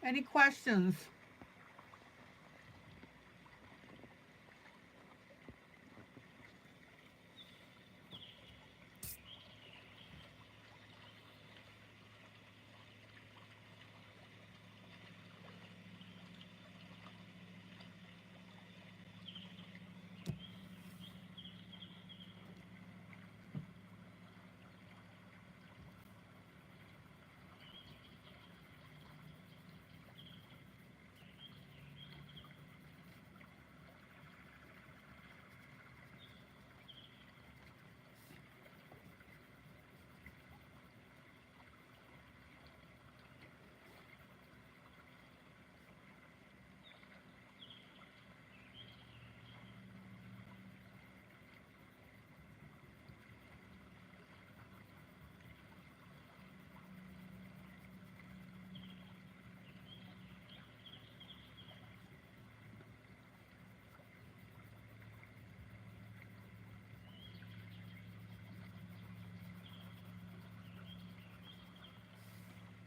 Any questions?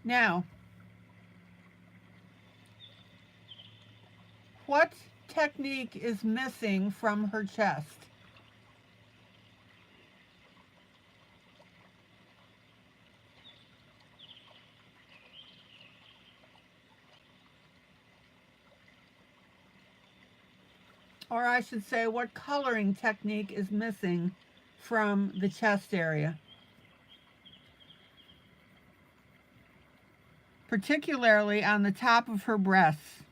Now, what technique is missing from her chest? Or I should say, what coloring technique is missing from the chest area? Particularly on the top of her breasts.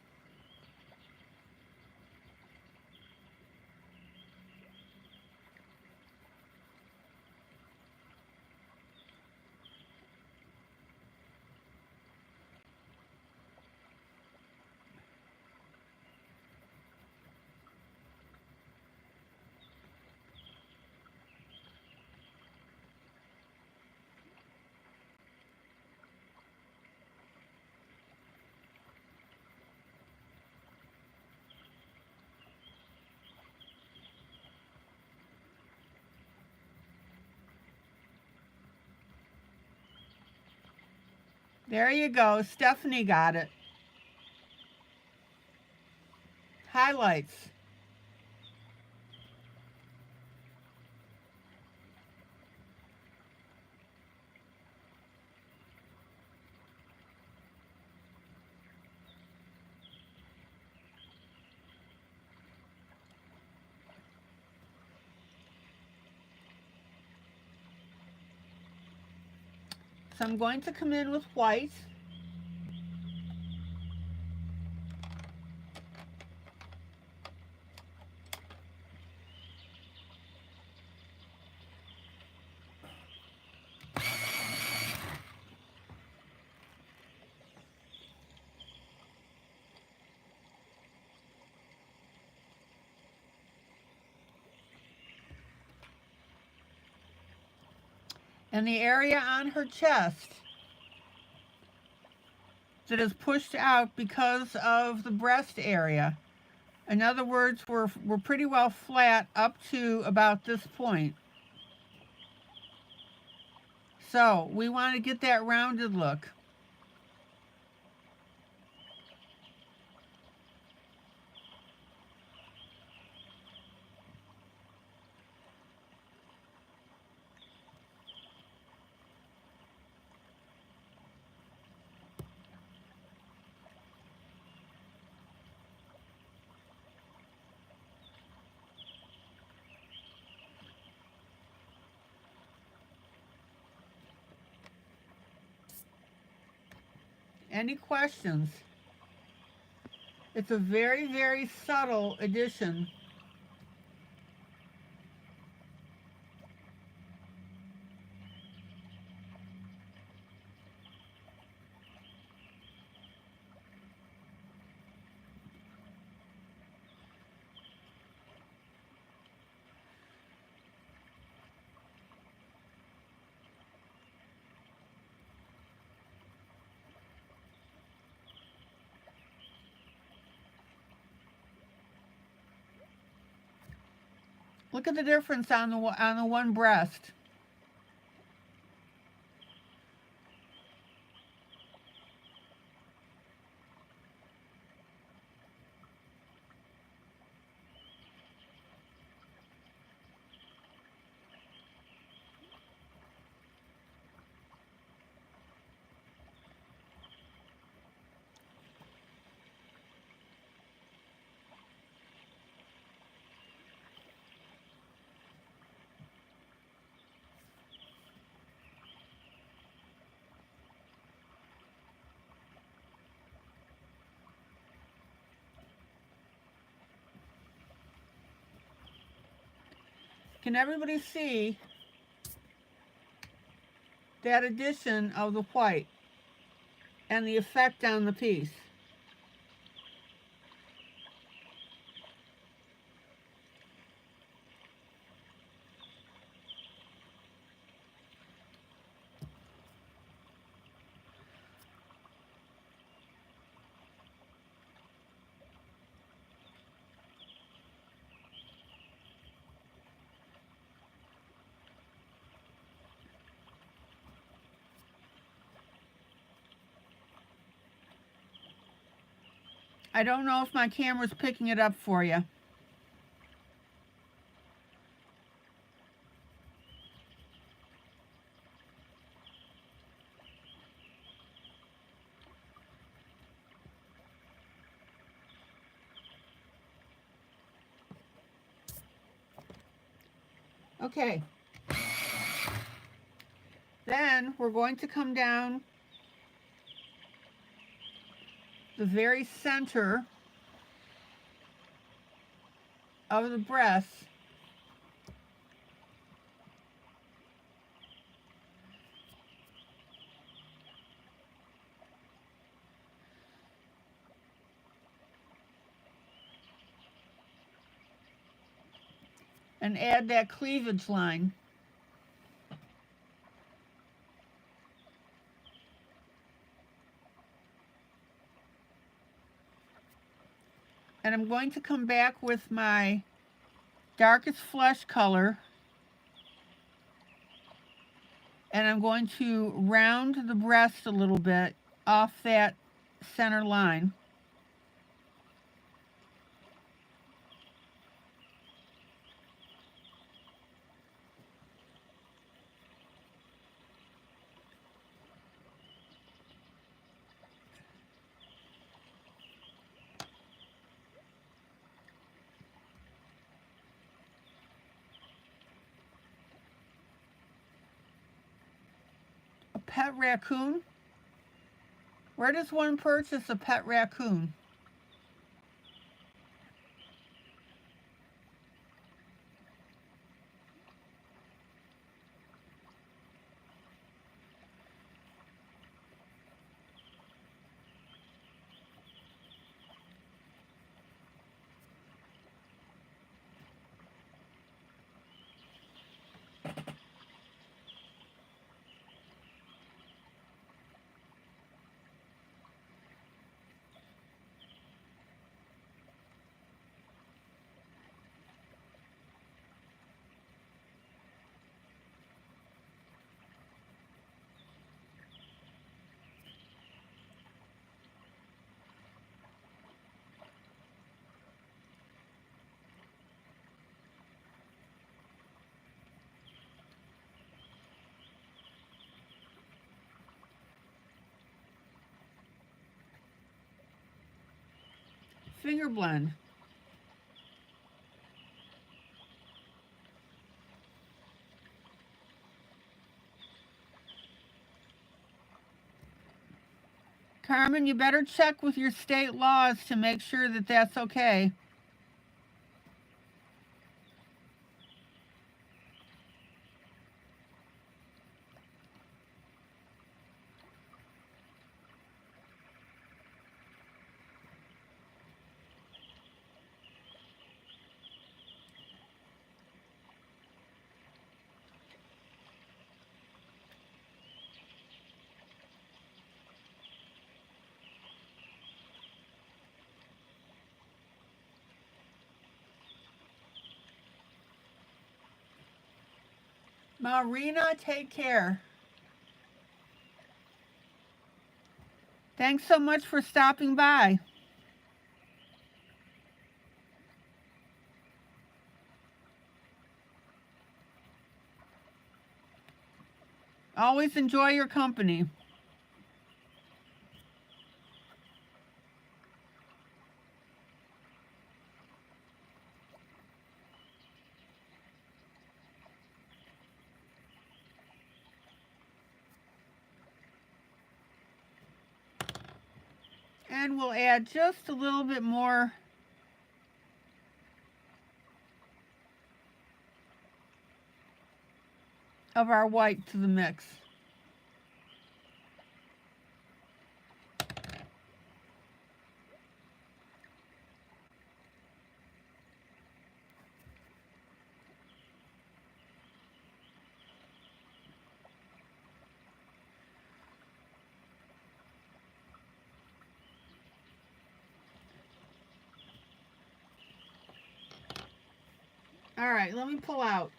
There you go. Stephanie got it. Highlights. So I'm going to come in with white. And the area on her chest that is pushed out because of the breast area. In other words, we're pretty well flat up to about this point. So we want to get that rounded look. Any questions? It's a very, very subtle addition. Look at the difference on the one breast. Can everybody see that addition of the white and the effect on the piece? I don't know if my camera's picking it up for you. Okay. Then we're going to come down the very center of the breast and add that cleavage line. And I'm going to come back with my darkest flesh color, and I'm going to round the breast a little bit off that center line. A pet raccoon? Where does one purchase a pet raccoon? Finger blend. Carmen, you better check with your state laws to make sure that that's okay. Marina, take care. Thanks so much for stopping by. Always enjoy your company. And we'll add just a little bit more of our white to the mix. All right, let me pull out.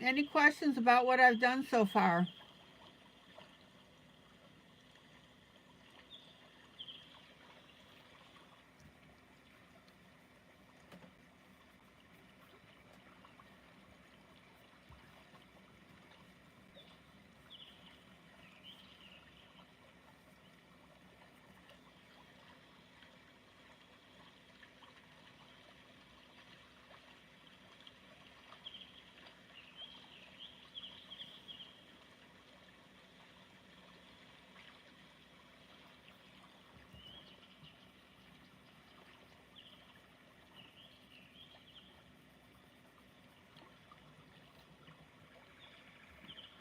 Any questions about what I've done so far?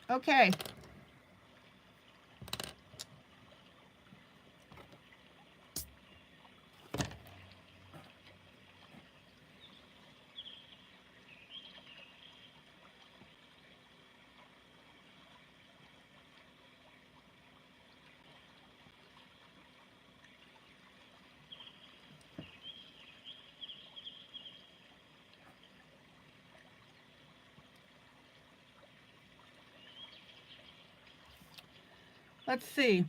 Okay. Let's see.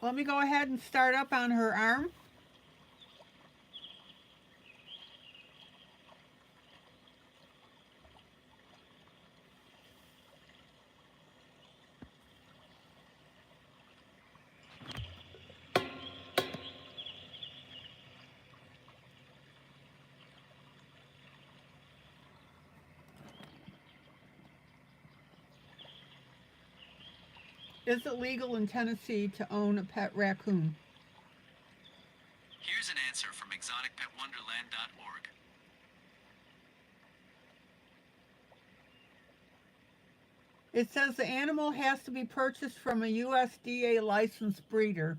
Let me go ahead and start up on her arm. Is it legal in Tennessee to own a pet raccoon? Here's an answer from exoticpetwonderland.org. It says the animal has to be purchased from a USDA licensed breeder.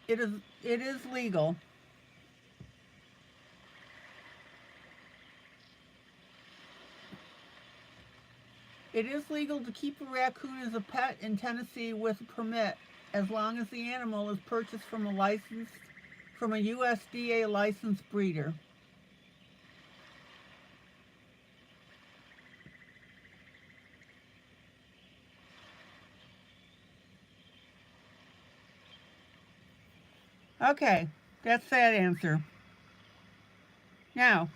It is legal. It is legal to keep a raccoon as a pet in Tennessee with a permit, as long as the animal is purchased from a USDA licensed breeder. Okay, that's that answer. Now,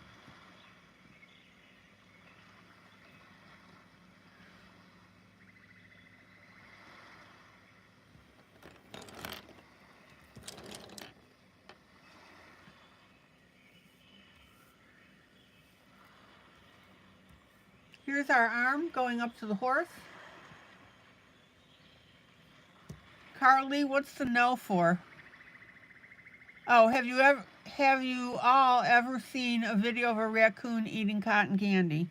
here's our arm going up to the horse. Carly, what's the no for? Oh, have you all ever seen a video of a raccoon eating cotton candy?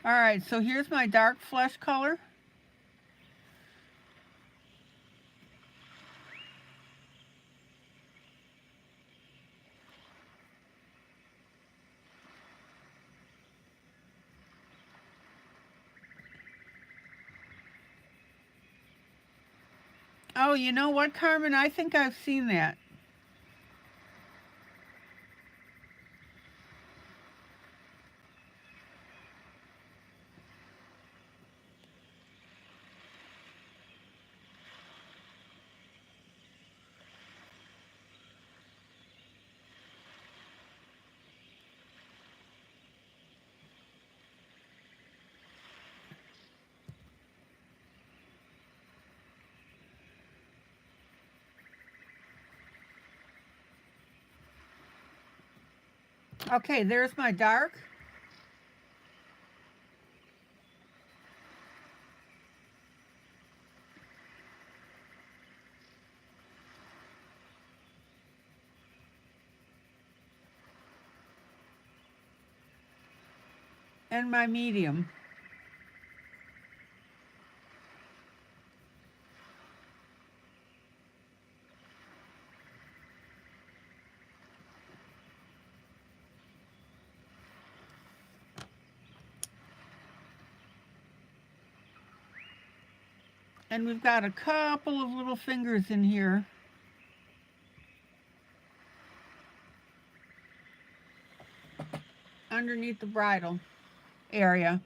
All right, so here's my dark flesh color. Oh, you know what, Carmen? I think I've seen that. Okay, there's my dark. and my medium. And we've got a couple of little fingers in here. Underneath the bridle area.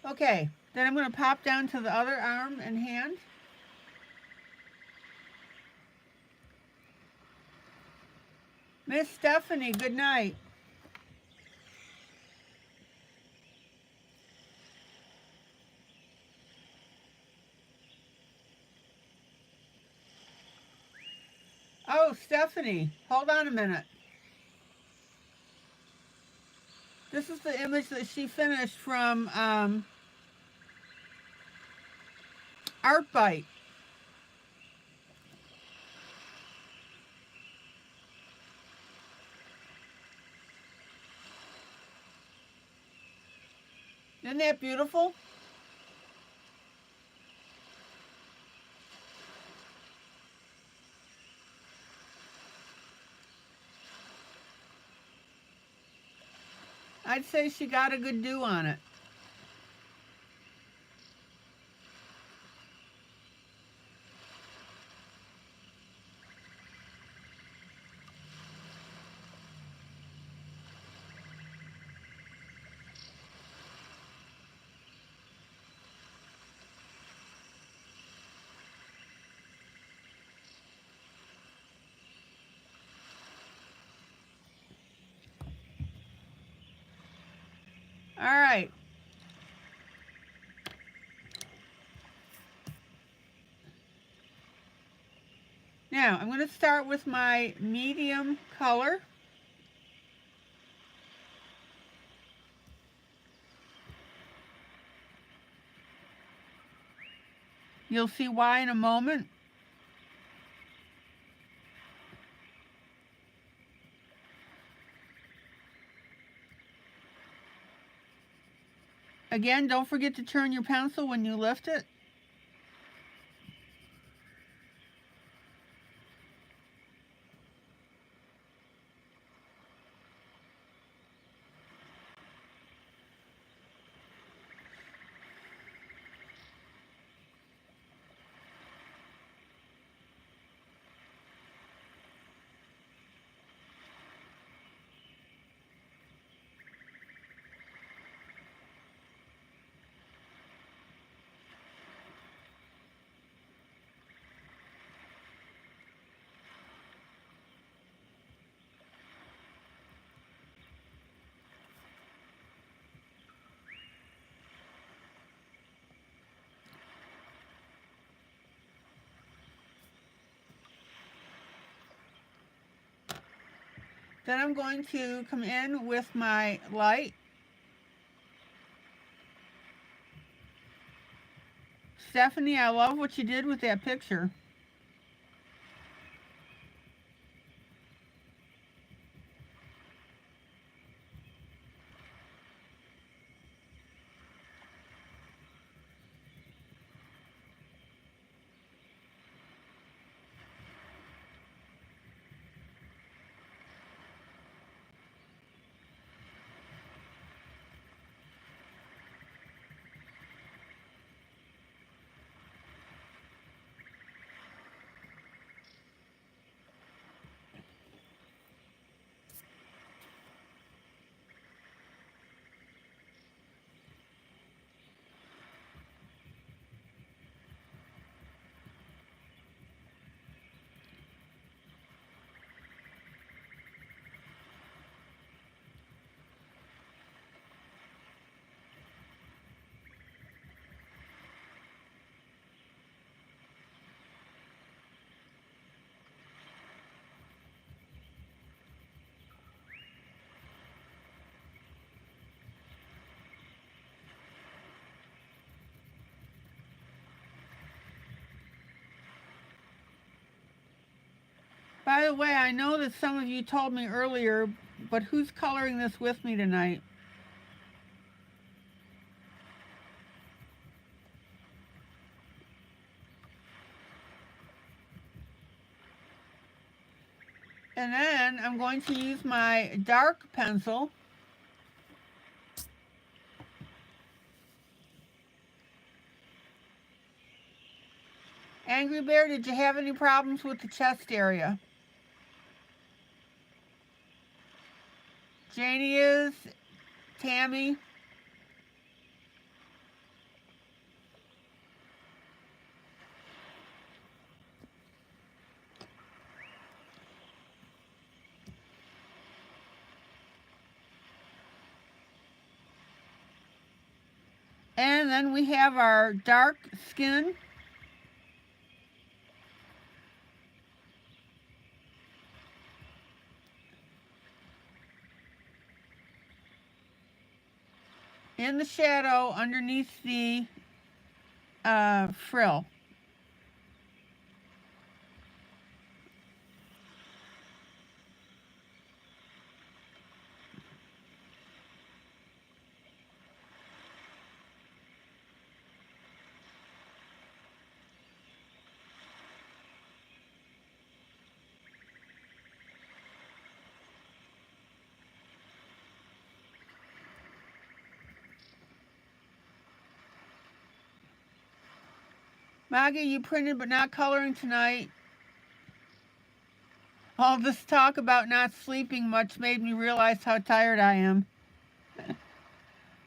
Okay, then I'm going to pop down to the other arm and hand. Miss Stephanie, good night. Oh, Stephanie, hold on a minute. This is the image that she finished from Art Bite. Isn't that beautiful? I'd say she got a good do on it. All right. Now, I'm going to start with my medium color. You'll see why in a moment. Again, don't forget to turn your pencil when you lift it. Then I'm going to come in with my light. Stephanie, I love what you did with that picture. By the way, I know that some of you told me earlier, but who's coloring this with me tonight? And then I'm going to use my dark pencil Angry Bear, did you have any problems with the chest area? Janie is. Tammy. And then we have our dark skin. In the shadow underneath the frill. Maggie, you printed but not coloring tonight. All this talk about not sleeping much made me realize how tired I am.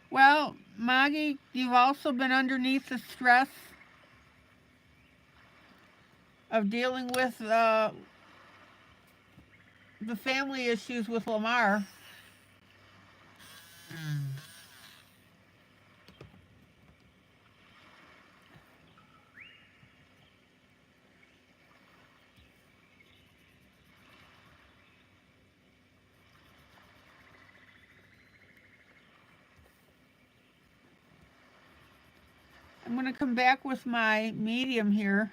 Well, Maggie, you've also been underneath the stress of dealing with the family issues with Lamar. I'm going to come back with my medium here.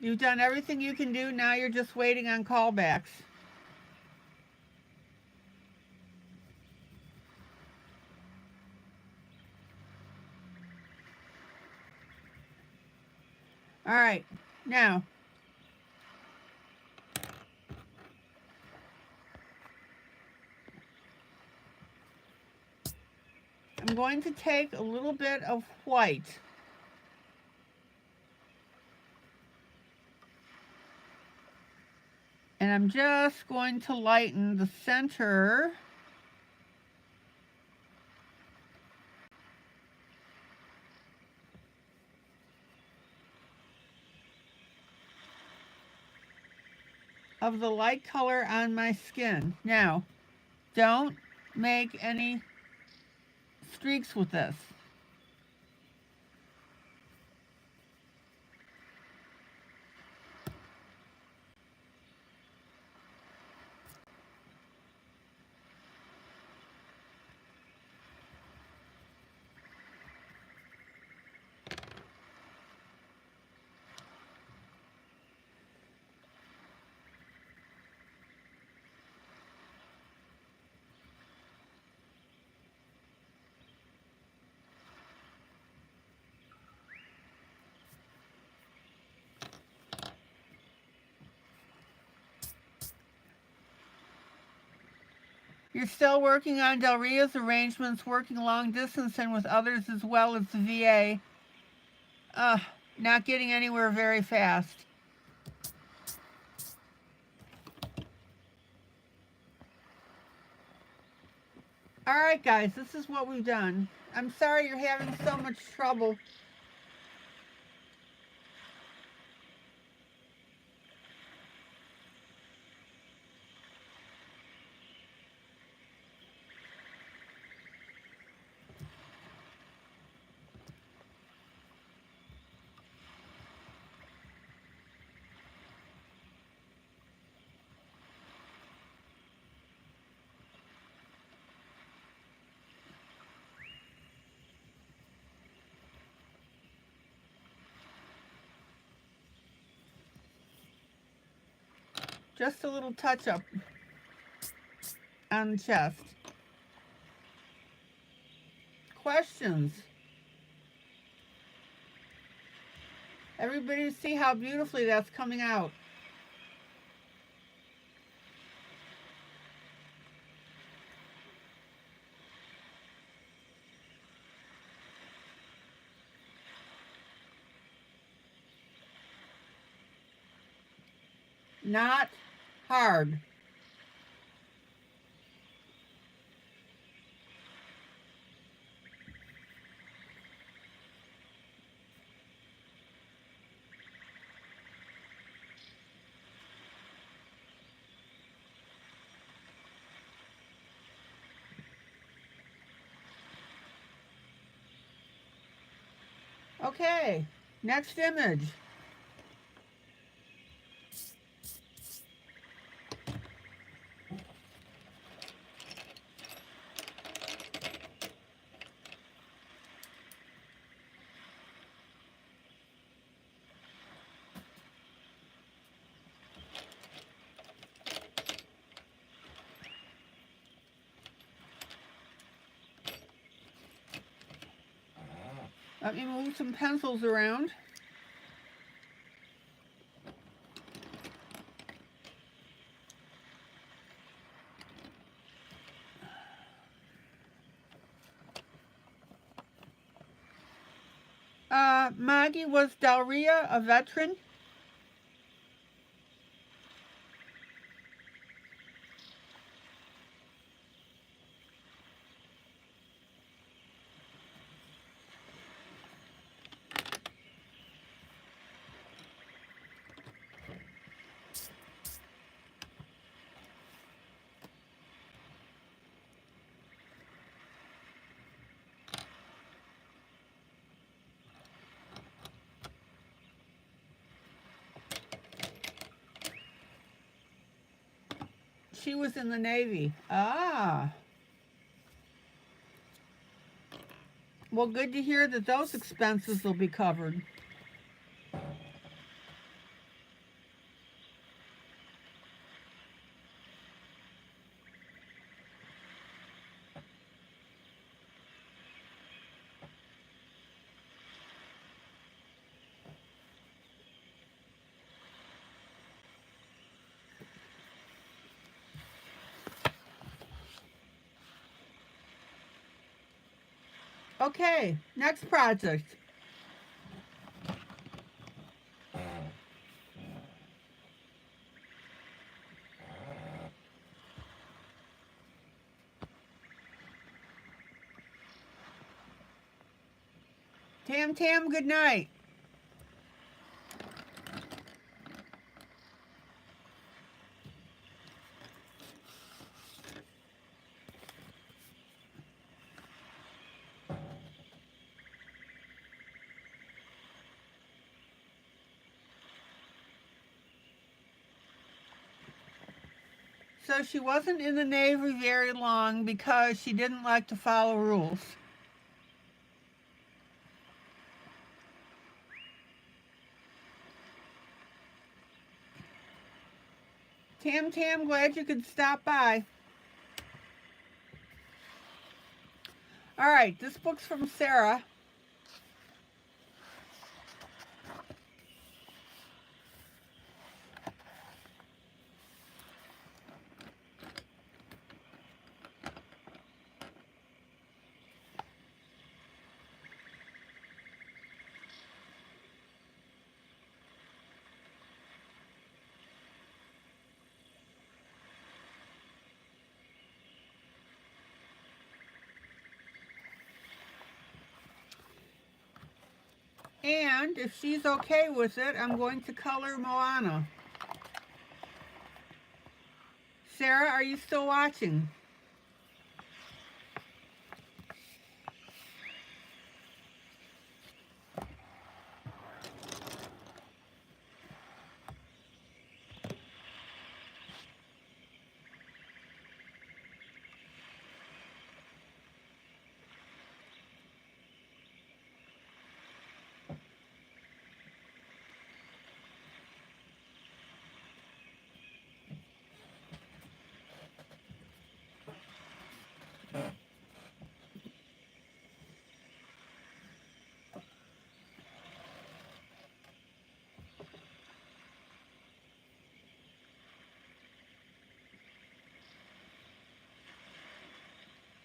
You've done everything you can do. Now you're just waiting on callbacks. All right, now I'm going to take a little bit of white and I'm just going to lighten the center of the light color on my skin. Now, don't make any streaks with this. You're still working on Del Rio's arrangements, working long distance and with others as well as the VA. Not getting anywhere very fast. All All right, guys, this is what we've done. I'm sorry you're having so much trouble. Just a little touch up on the chest. Questions? Everybody see how beautifully that's coming out. Not hard. Okay, next image. Let me move some pencils around. Maggie, was Dalria a veteran? She was in the Navy. Ah. Well, good to hear that those expenses will be covered. Okay, next project. Tam Tam, good night. So she wasn't in the Navy very long because she didn't like to follow rules. Tam Tam, glad you could stop by. All right, this book's from Sarah. And if she's okay with it, I'm going to color Moana. Sarah, are you still watching?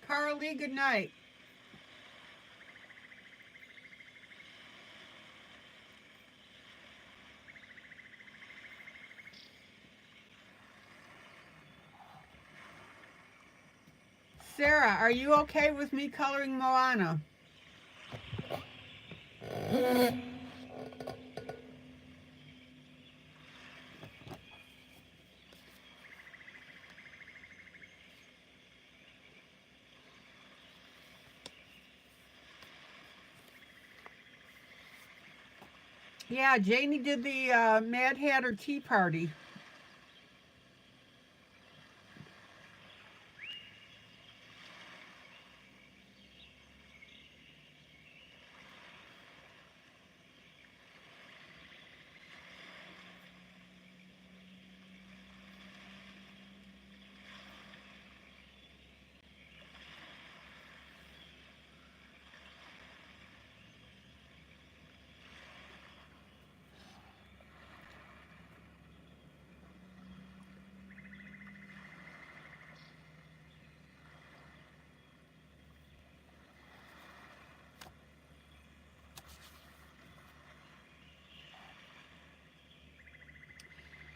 Carly, good night. Sarah, are you okay with me coloring Moana? Yeah, Janie did the Mad Hatter Tea Party.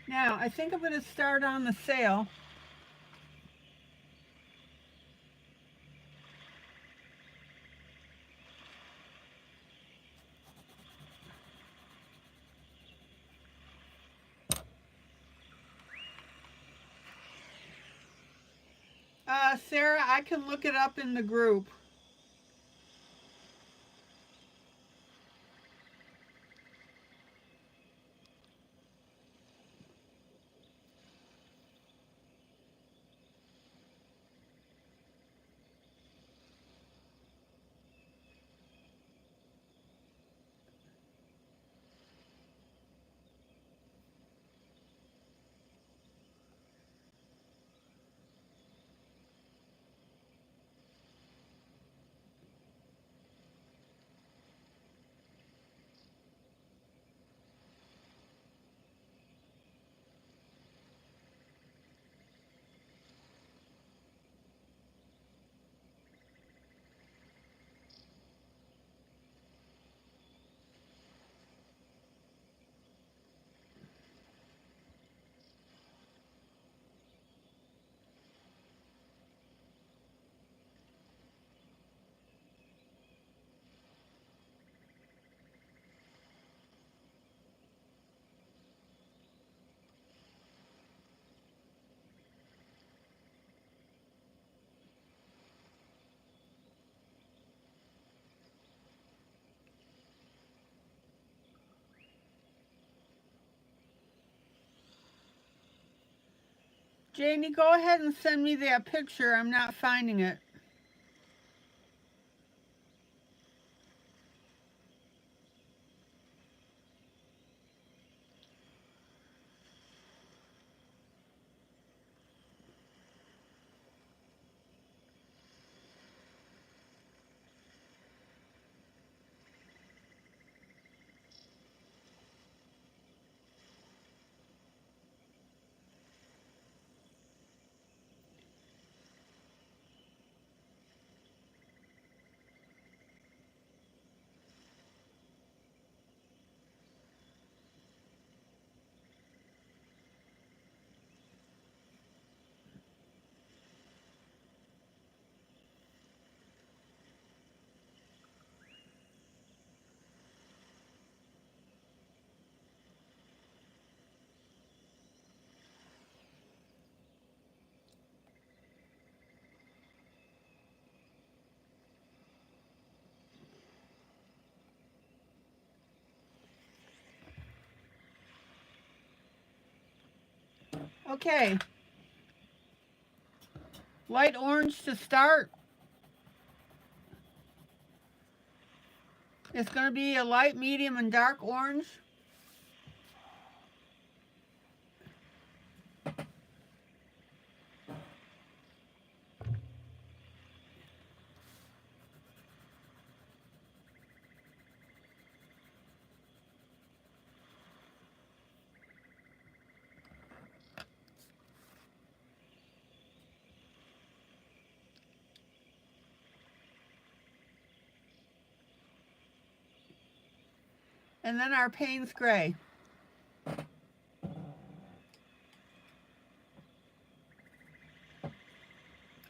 Now, I think I'm going to start on the sail. Sarah, I can look it up in the group. Janie, go ahead and send me that picture. I'm not finding it. Okay, light orange to start. It's going to be a light, medium, and dark orange. And then our Payne's Gray.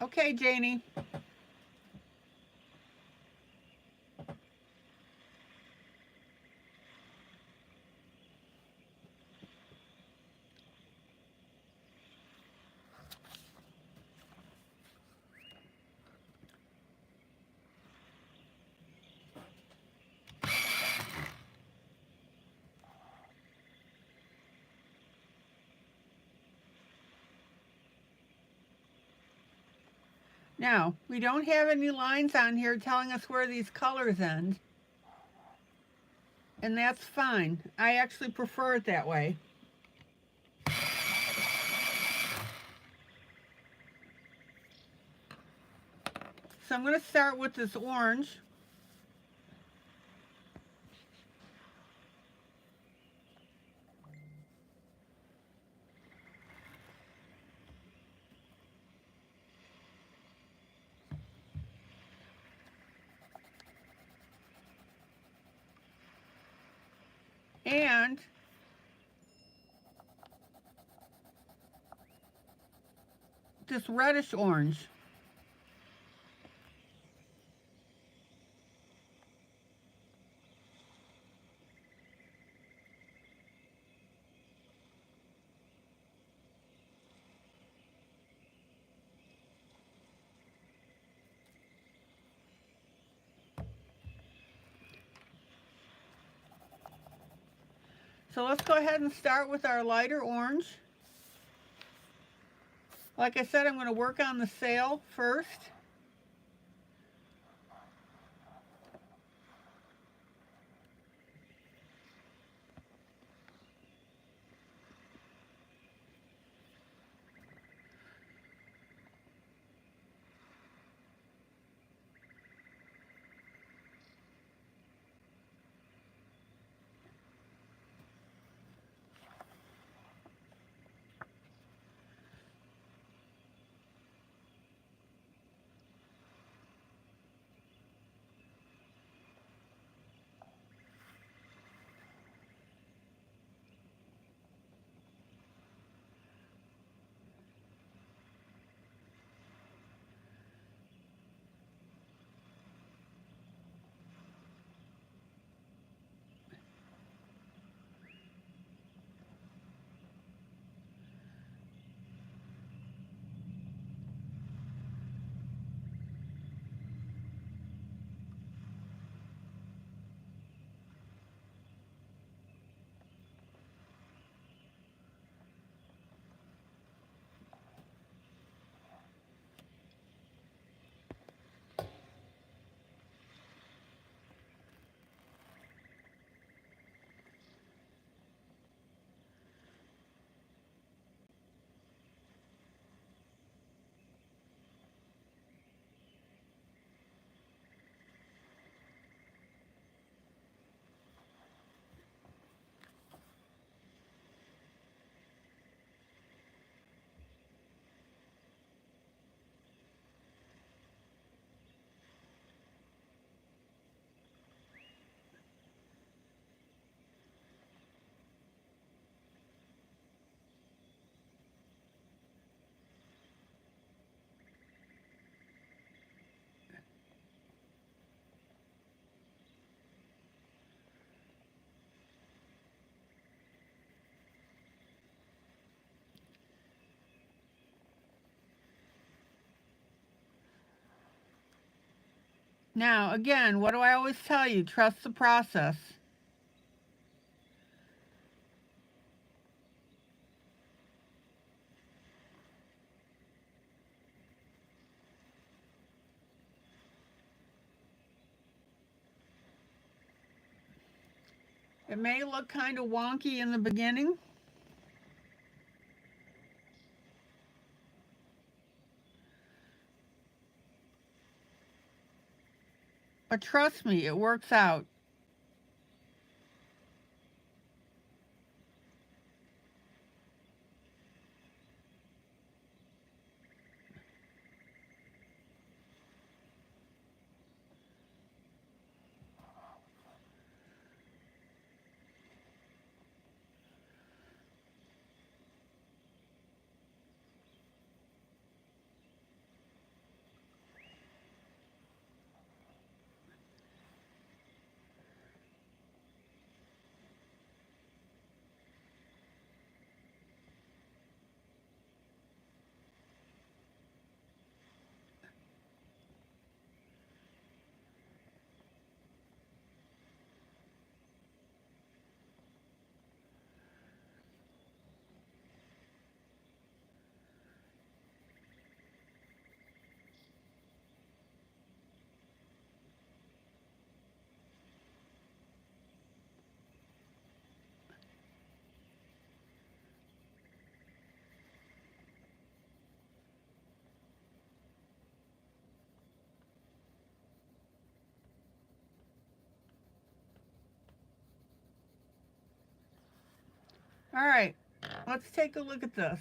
Okay, Janie. Now, we don't have any lines on here telling us where these colors end. And that's fine. I actually prefer it that way. So I'm going to start with this orange. And this reddish orange. So let's go ahead and start with our lighter orange. Like I said, I'm going to work on the sail first. Now, again, what do I always tell you? Trust the process. It may look kind of wonky in the beginning, but trust me, it works out. All right, let's take a look at this.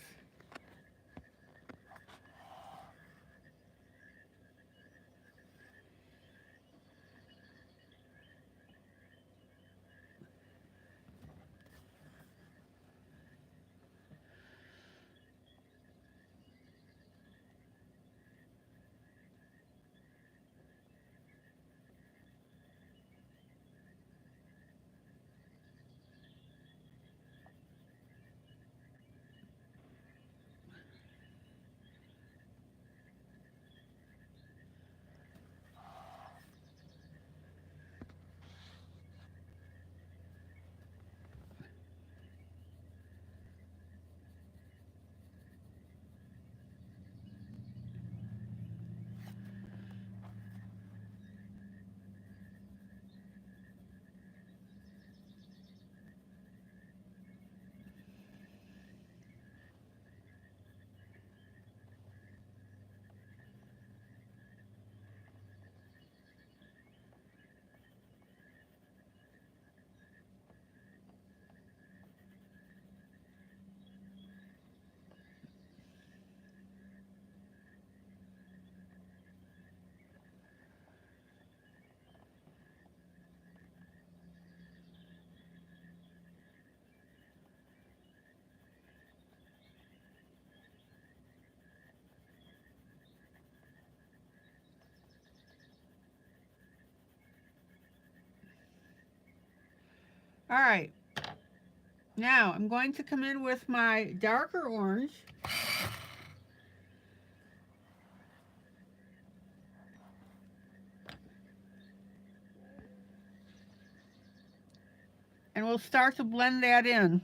All right, now I'm going to come in with my darker orange. And we'll start to blend that in.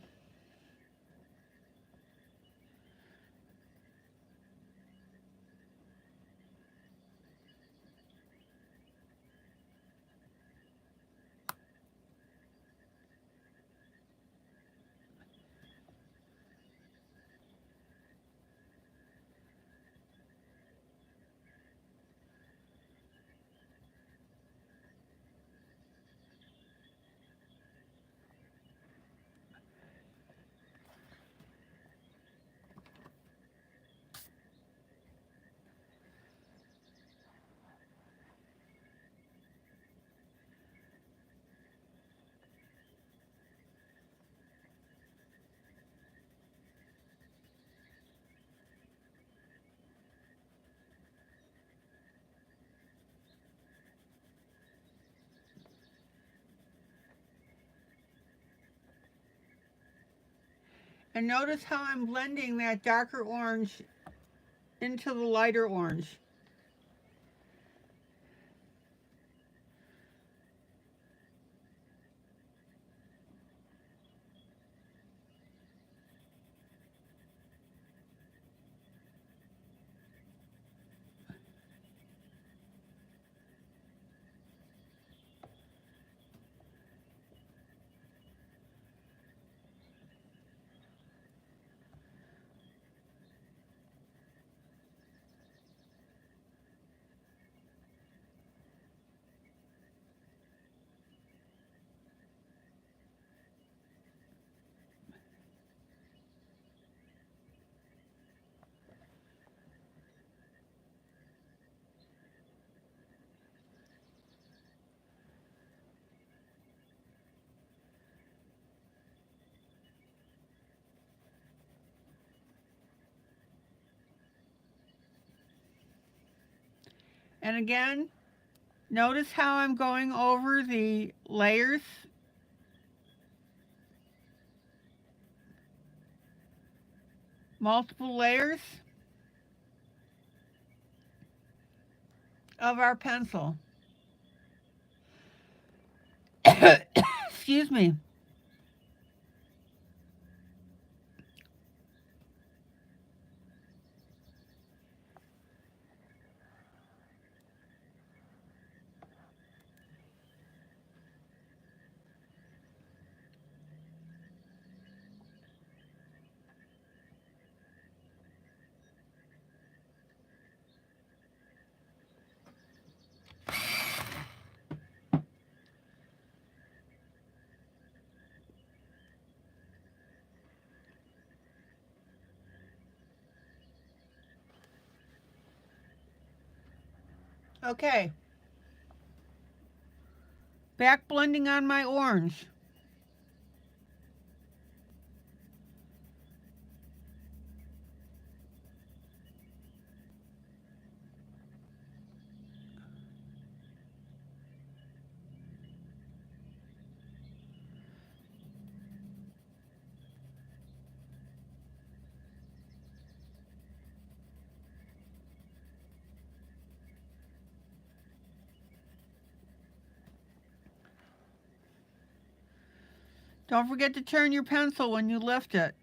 And notice how I'm blending that darker orange into the lighter orange. And again, notice how I'm going over the layers. Multiple layers of our pencil. Excuse me. Okay. Back blending on my orange. Don't forget to turn your pencil when you lift it.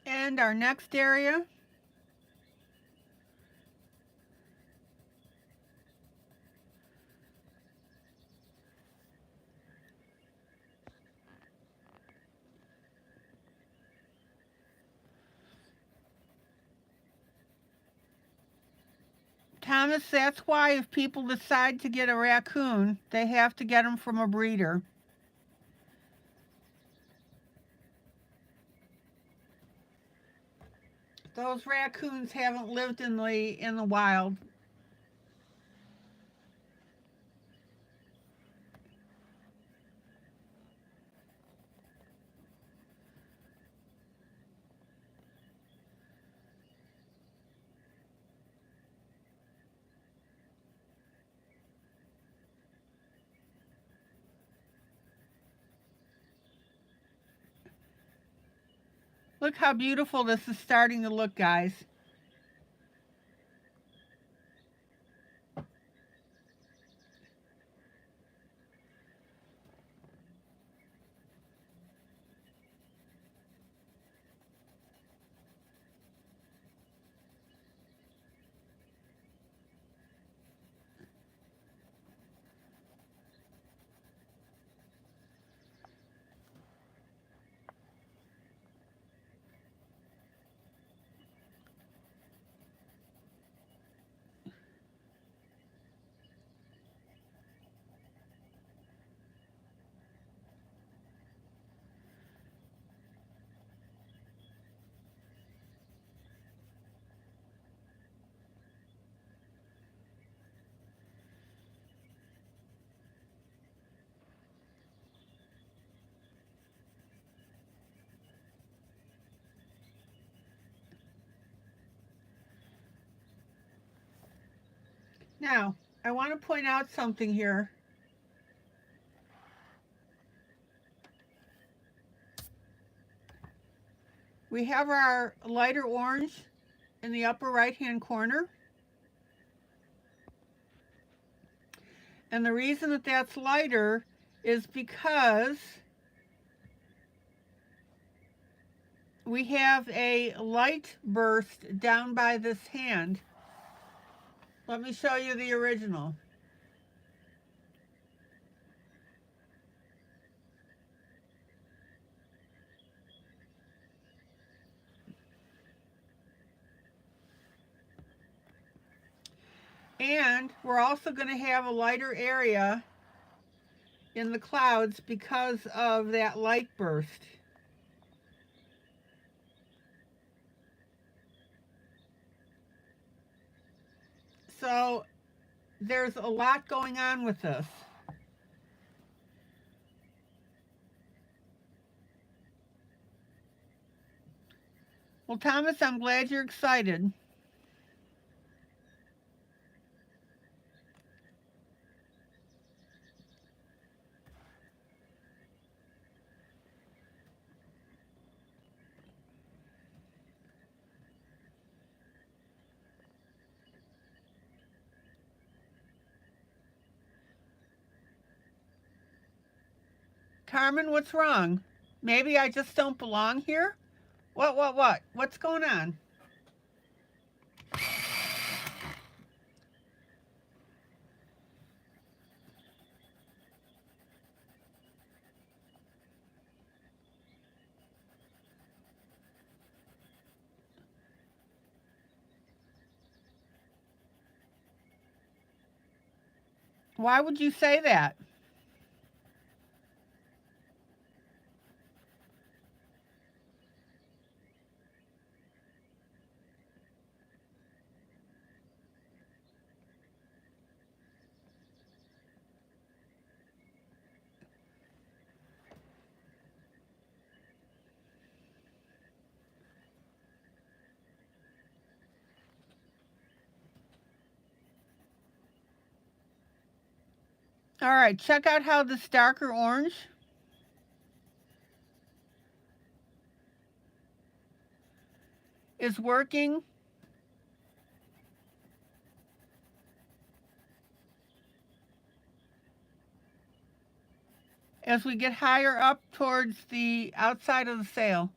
And our next area. Thomas, that's why if people decide to get a raccoon, they have to get them from a breeder. Those raccoons haven't lived in the wild. Look how beautiful this is starting to look, guys. Now, I want to point out something here. We have our lighter orange in the upper right-hand corner. And the reason that that's lighter is because we have a light burst down by this hand. Let me show you the original. And we're also going to have a lighter area in the clouds because of that light burst. So there's a lot going on with this. Well, Thomas, I'm glad you're excited. Carmen, what's wrong? Maybe I just don't belong here? What? What's going on? Why would you say that? All right, check out how this darker orange is working. As we get higher up towards the outside of the sail.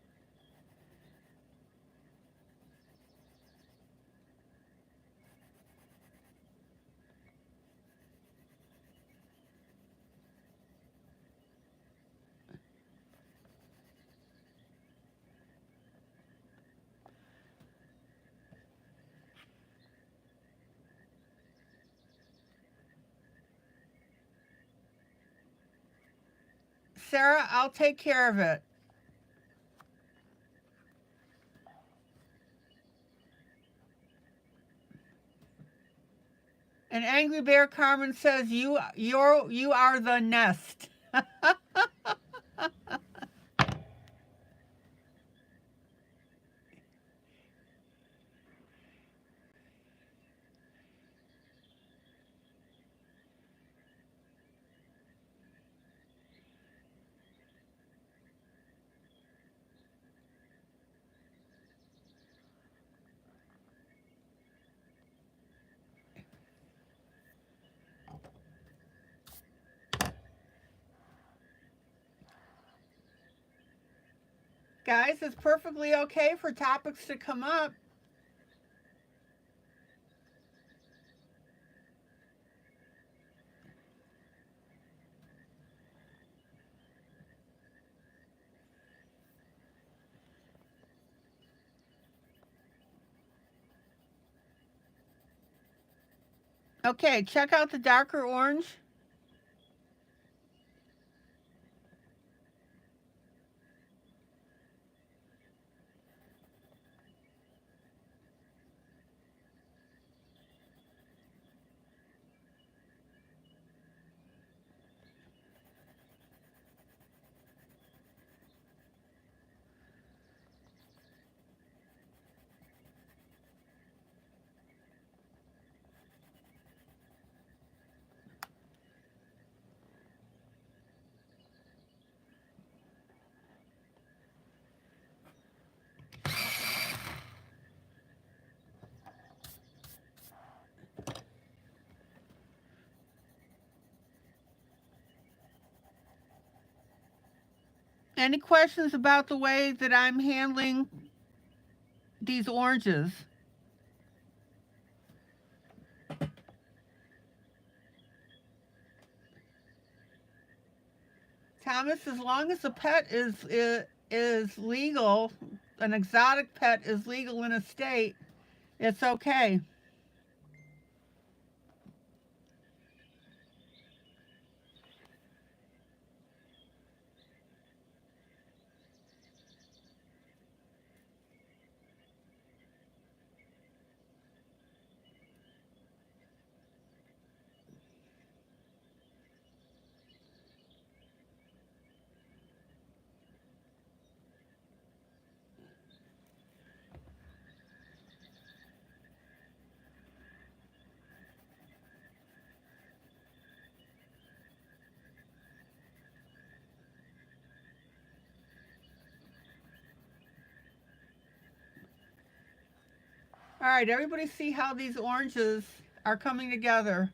Sarah, I'll take care of it. And Angry Bear Carmen says you are the nest. Guys, it's perfectly okay for topics to come up. Okay, check out the darker orange. Any questions about the way that I'm handling these oranges? Thomas, as long as the pet is legal, an exotic pet is legal in a state, it's okay. All right, everybody see how these oranges are coming together.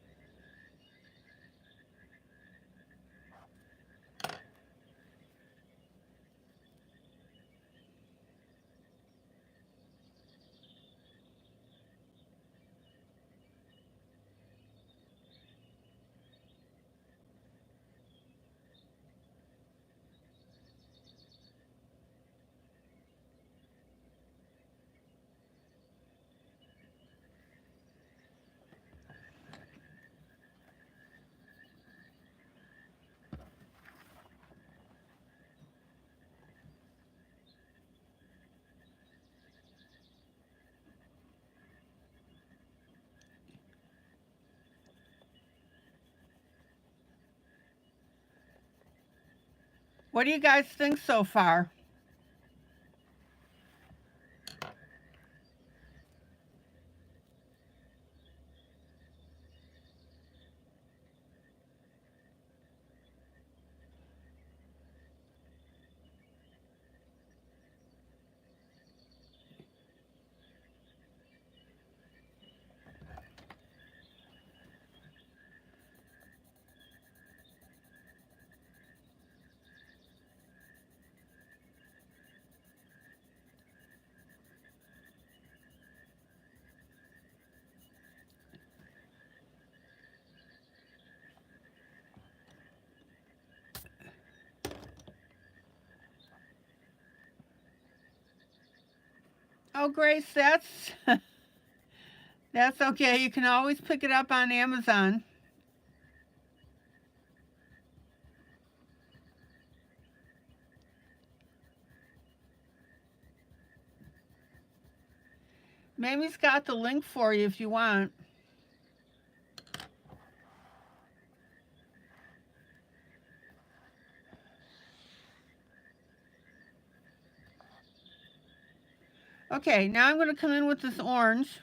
What do you guys think so far? Oh, Grace, that's okay. You can always pick it up on Amazon. Mamie's got the link for you if you want. Okay, now I'm going to come in with this orange.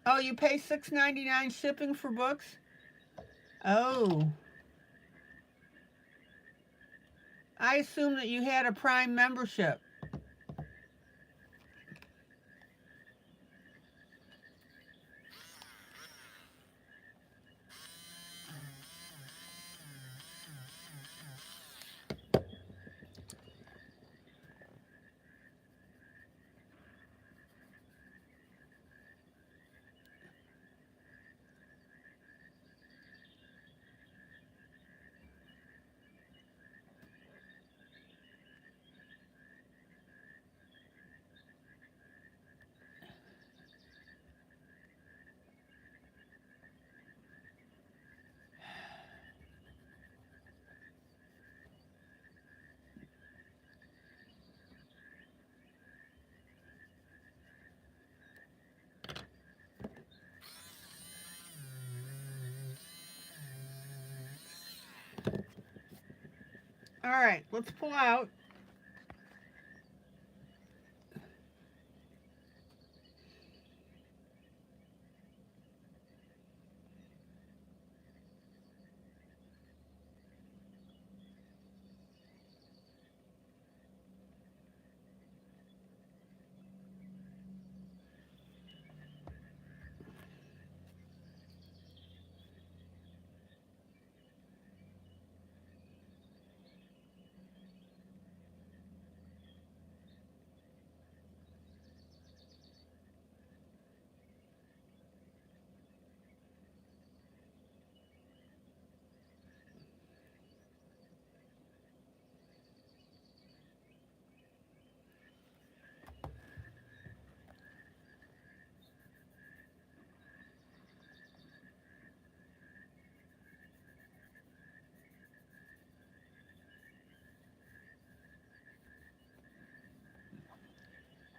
Oh, you pay $6.99 shipping for books? Oh, I assume that you had a Prime membership. All right, let's pull out.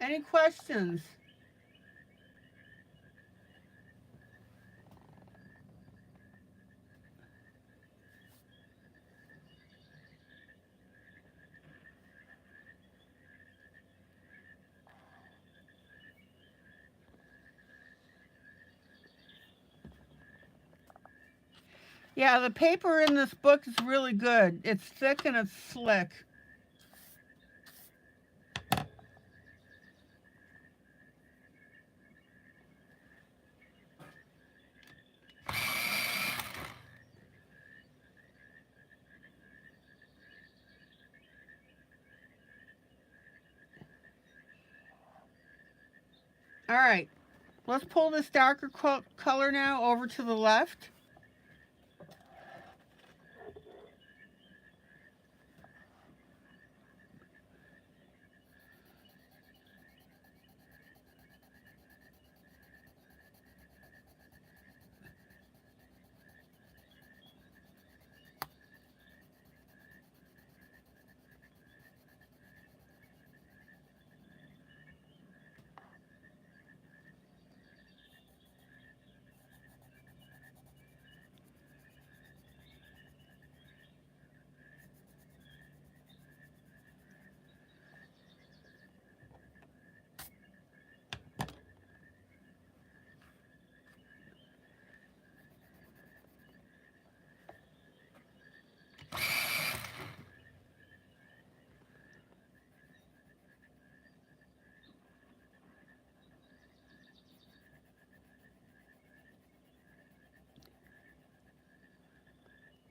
Any questions? Yeah, the paper in this book is really good. It's thick and it's slick. All right, let's pull this darker color now over to the left.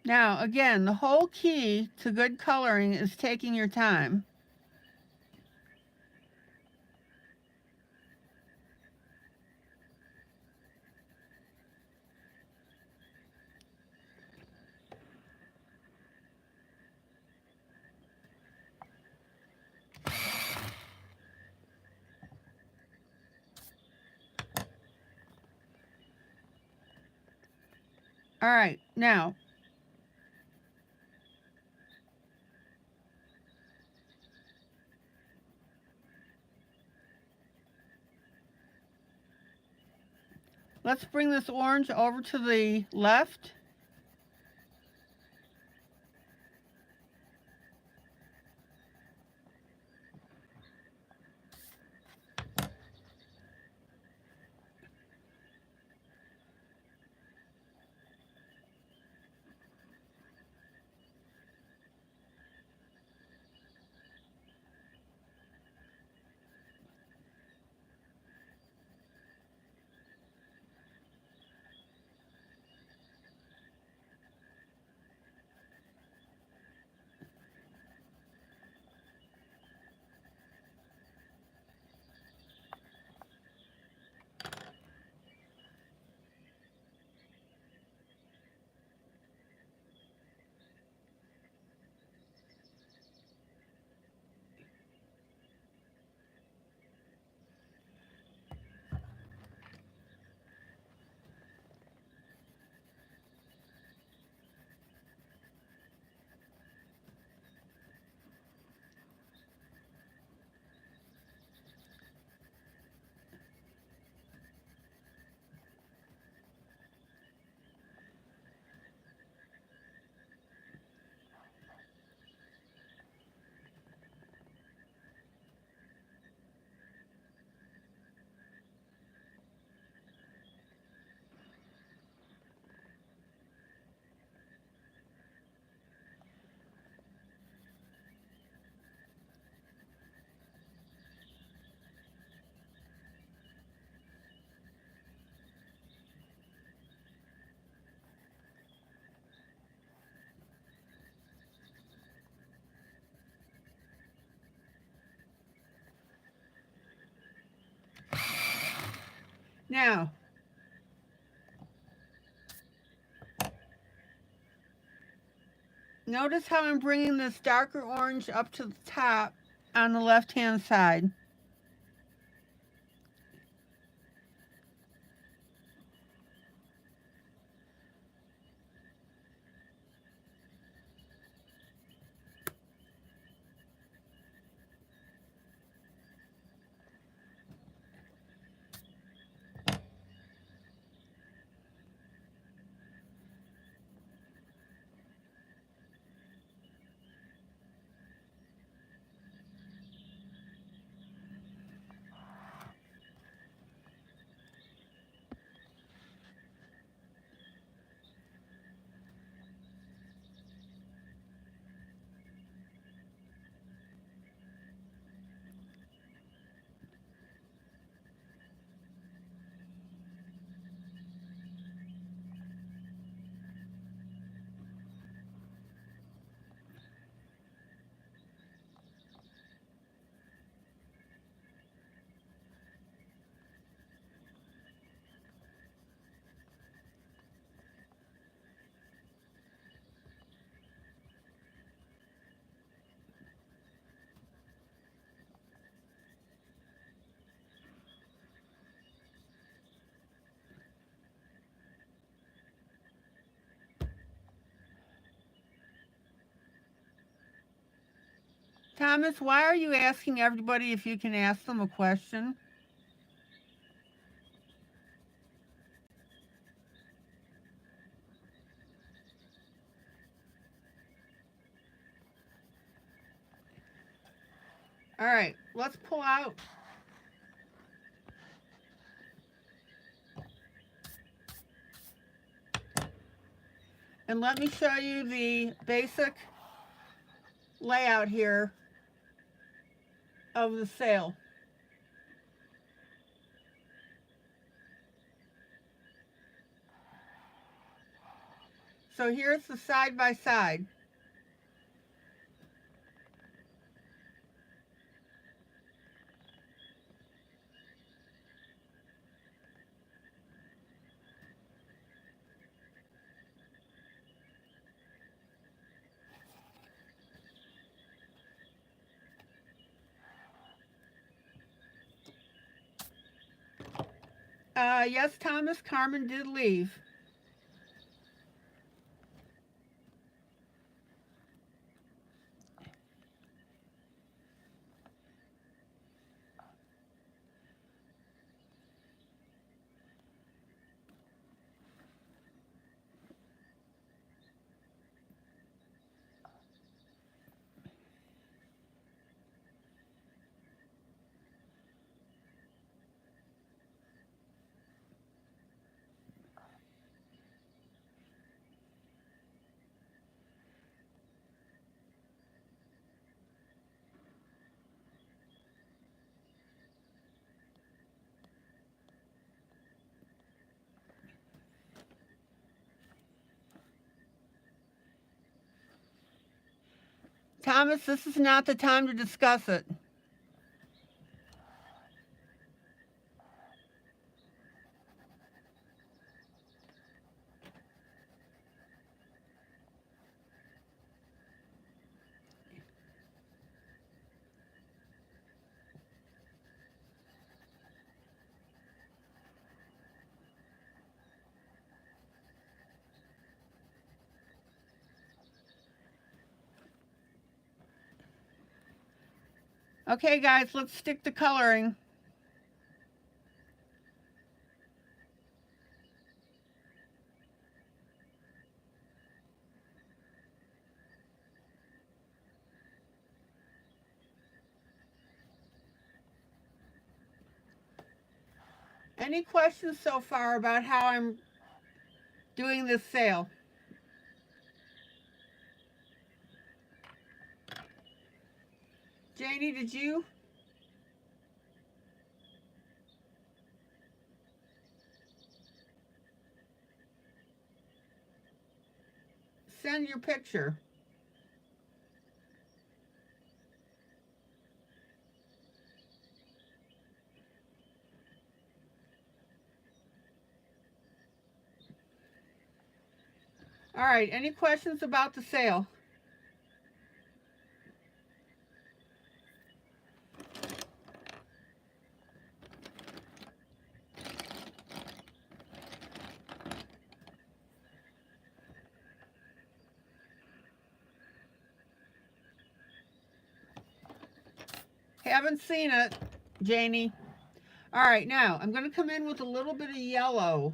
Now, again, the whole key to good coloring is taking your time. All right, now, let's bring this orange over to the left. Now, notice how I'm bringing this darker orange up to the top on the left-hand side. Thomas, why are you asking everybody if you can ask them a question? All right, let's pull out. And let me show you the basic layout here of the sale. So here's the side by side. Yes, Thomas, Carmen did leave. Thomas, this is not the time to discuss it. Okay, guys, let's stick to coloring. Any questions so far about how I'm doing this sale? Janie, did you? Send your picture. All right, any questions about the sale? Haven't seen it, Janie. All right, now I'm going to come in with a little bit of yellow.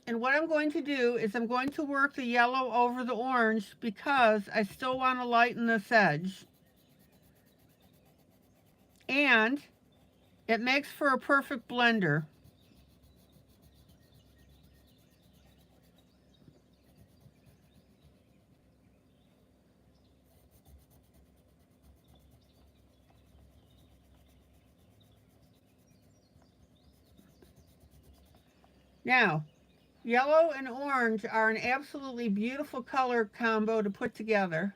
And what I'm going to do is I'm going to work the yellow over the orange because I still want to lighten this edge. And it makes for a perfect blender. Now, yellow and orange are an absolutely beautiful color combo to put together.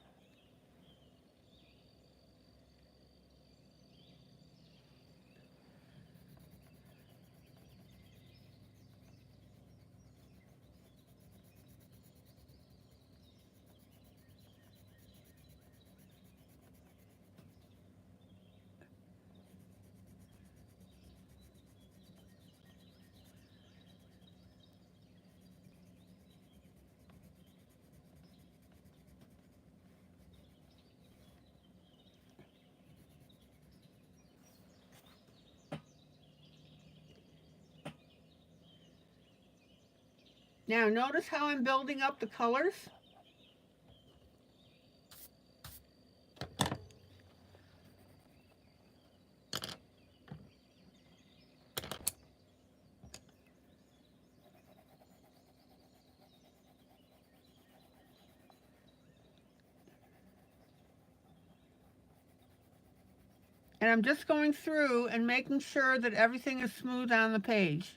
Now notice how I'm building up the colors. And I'm just going through and making sure that everything is smooth on the page.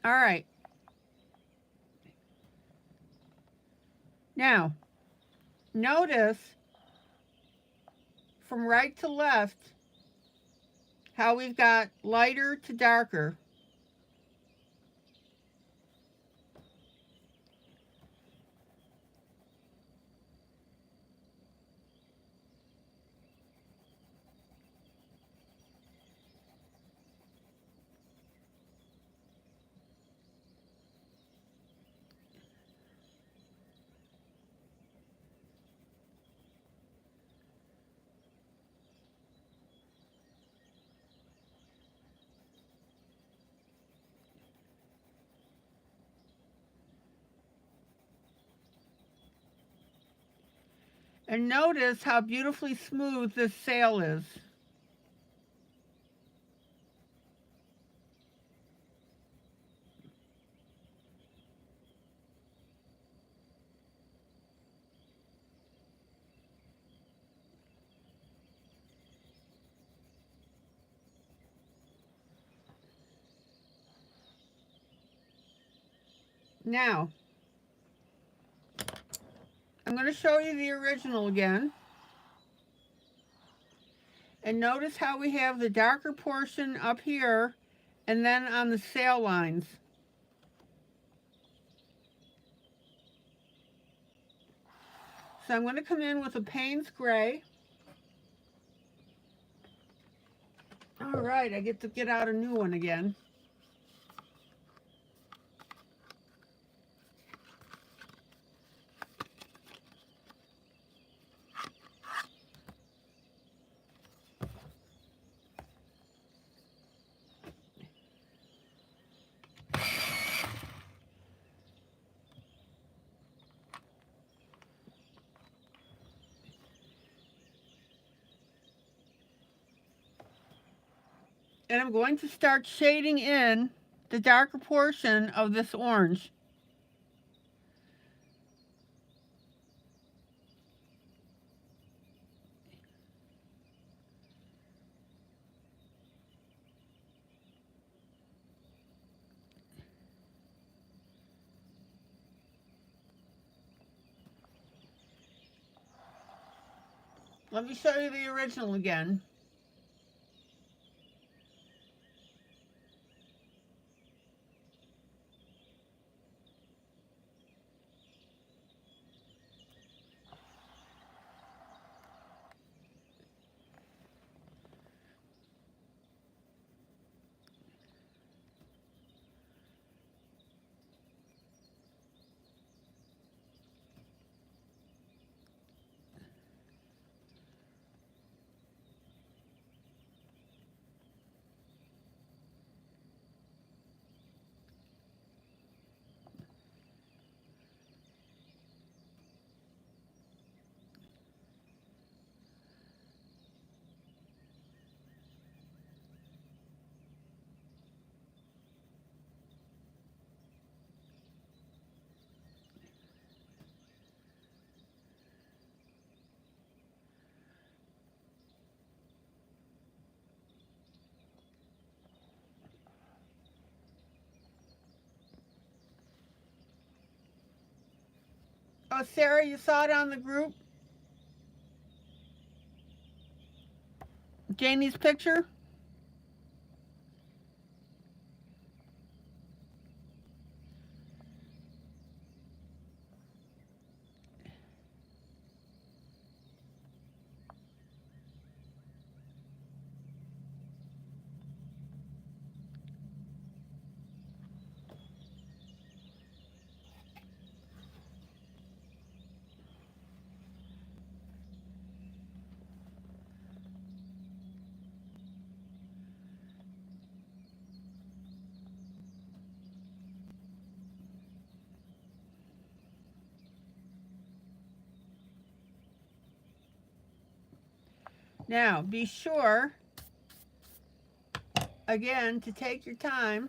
All right. Now, notice from right to left how we've got lighter to darker. And notice how beautifully smooth this sail is. Now, I'm going to show you the original again. And notice how we have the darker portion up here and then on the sail lines. So I'm going to come in with a Payne's Gray. All right, I get to get out a new one again. And I'm going to start shading in the darker portion of this orange. Let me show you the original again. Oh, Sarah, you saw it on the group? Janie's picture? Now, be sure, again, to take your time.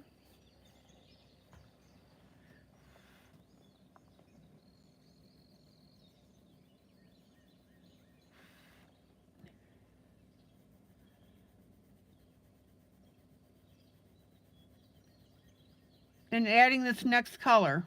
And adding this next color.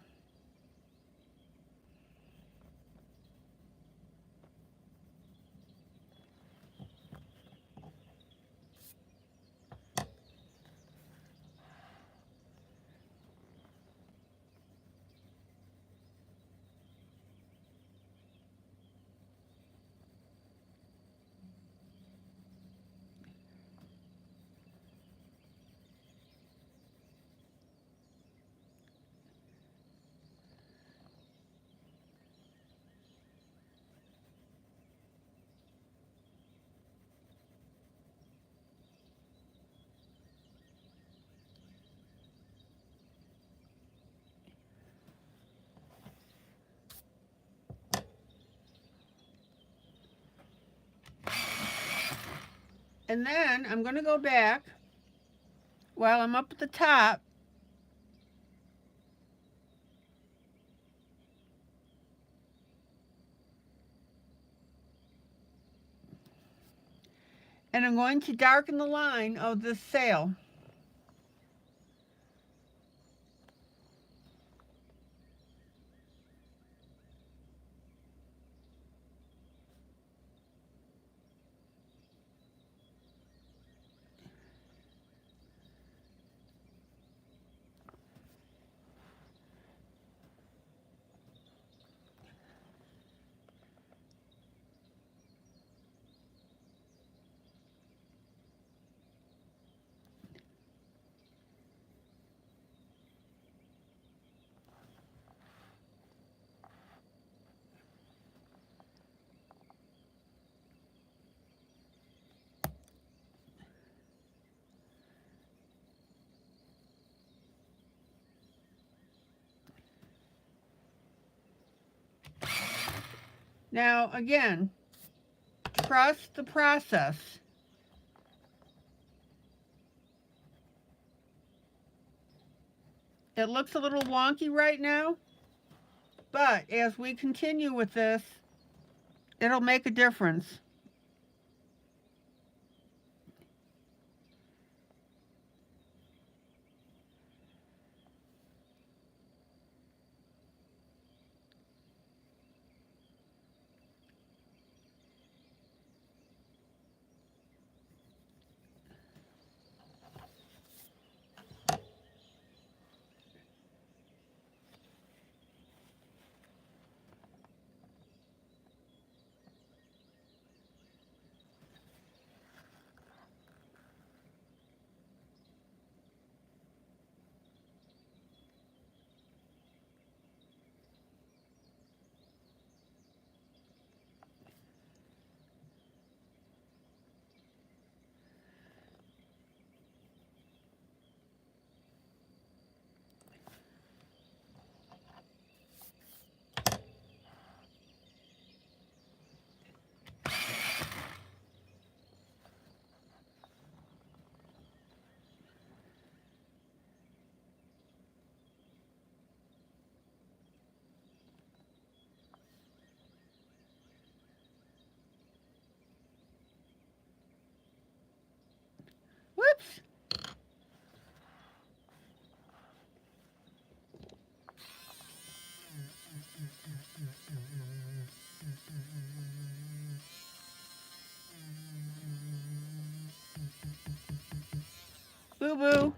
And then I'm going to go back while I'm up at the top. And I'm going to darken the line of this sail. Now, again, trust the process. It looks a little wonky right now, but as we continue with this, it'll make a difference. Boo boo.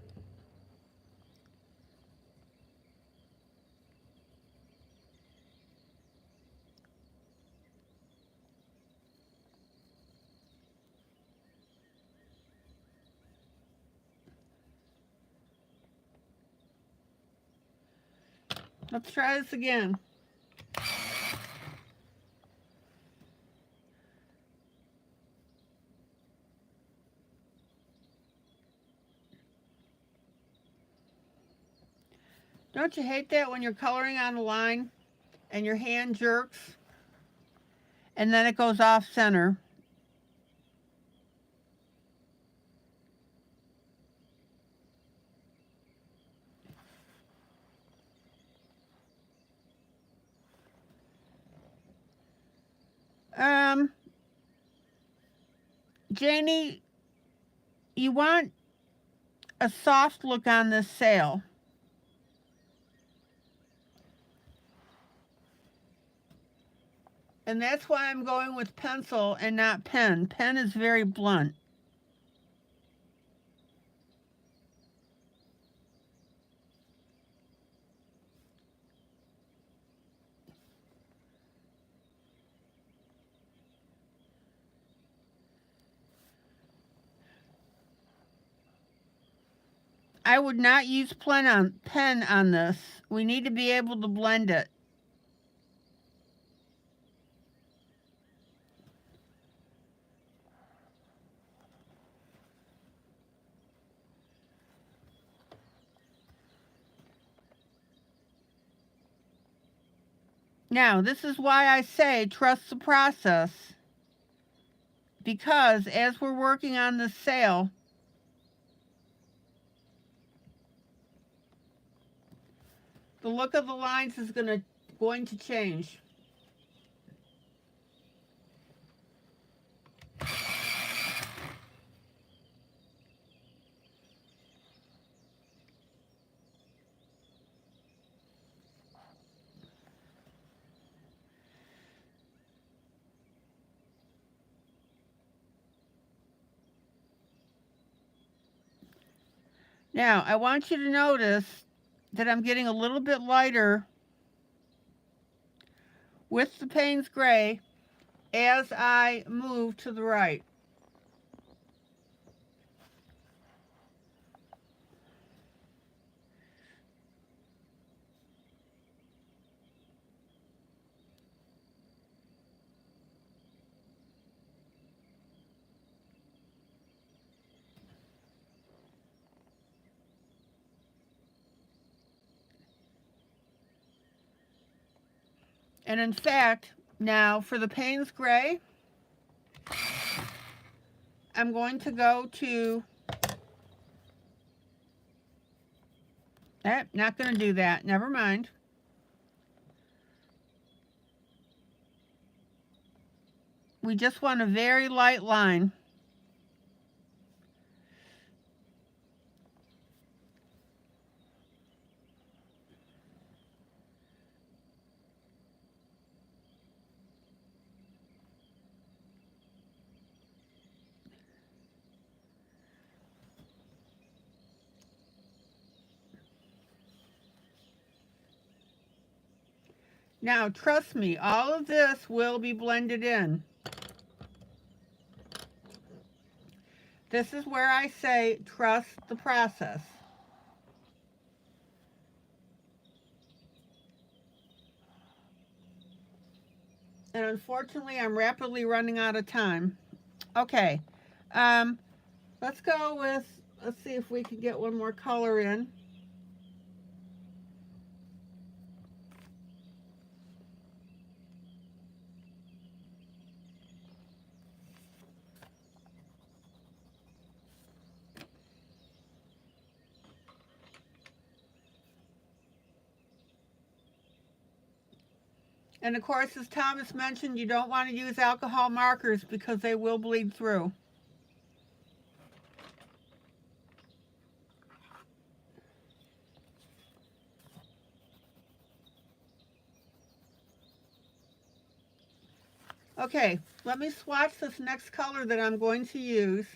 Let's try this again. Don't you hate that when you're coloring on a line and your hand jerks and then it goes off center? Um, Janie, you want a soft look on this sail. And that's why I'm going with pencil and not pen. Pen is very blunt. I would not use pen on this. We need to be able to blend it. Now, this is why I say trust the process. Because as we're working on this sail, the look of the lines is going to change. Now, I want you to notice that I'm getting a little bit lighter with the Payne's Gray as I move to the right. And in fact, now for the Payne's Gray, I'm going to go to, not going to do that, never mind. We just want a very light line. Now, trust me, all of this will be blended in. This is where I say trust the process. And unfortunately, I'm rapidly running out of time. Okay, let's go with, let's see if we can get one more color in. And of course, as Thomas mentioned, you don't want to use alcohol markers because they will bleed through. Okay, let me swatch this next color that I'm going to use.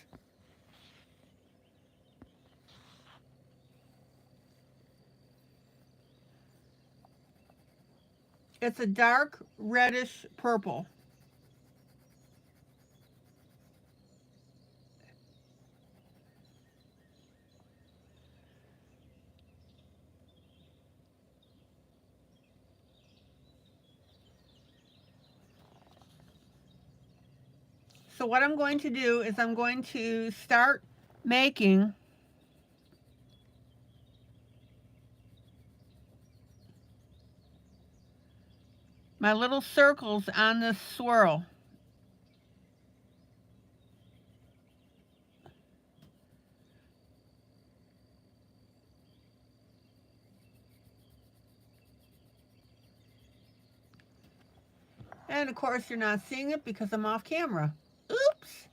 It's a dark reddish purple. So what I'm going to do is I'm going to start making my little circles on this swirl. And of course you're not seeing it because I'm off camera. Oops.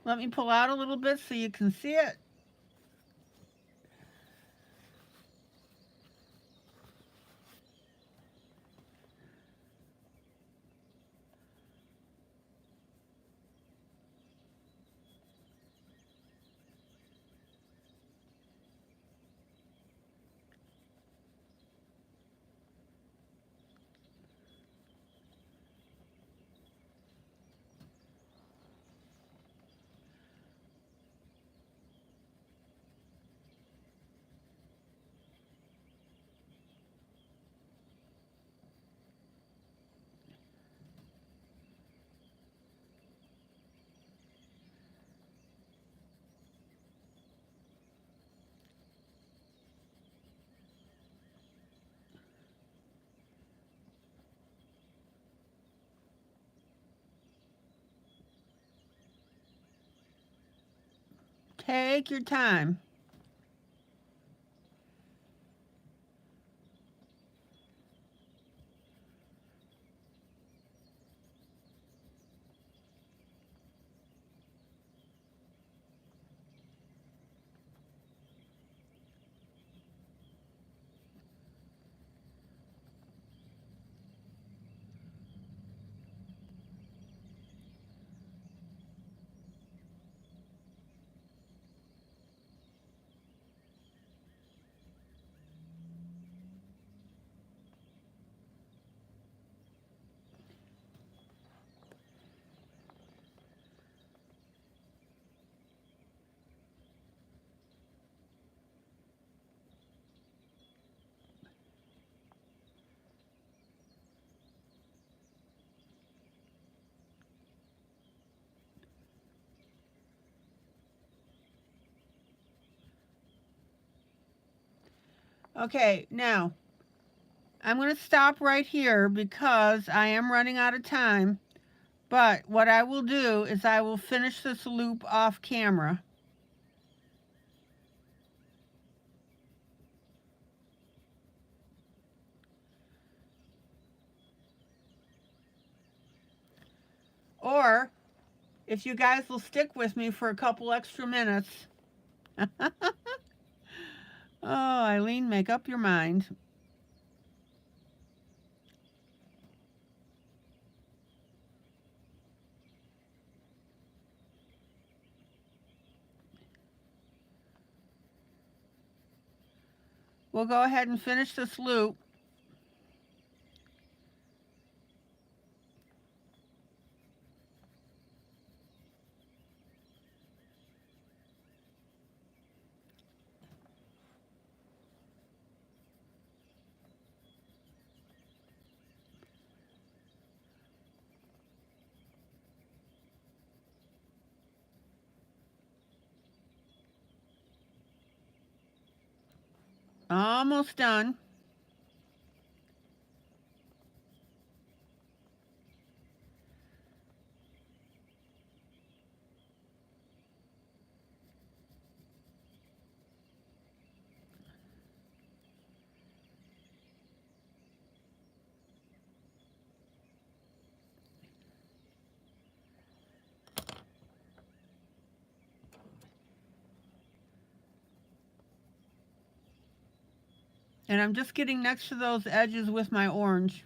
Let me pull out a little bit so you can see it. Take your time. Okay, now I'm going to stop right here because I am running out of time. But what I will do is I will finish this loop off camera. Or if you guys will stick with me for a couple extra minutes. Oh, ILene, make up your mind. We'll go ahead and finish this loop. Almost done. And I'm just getting next to those edges with my orange.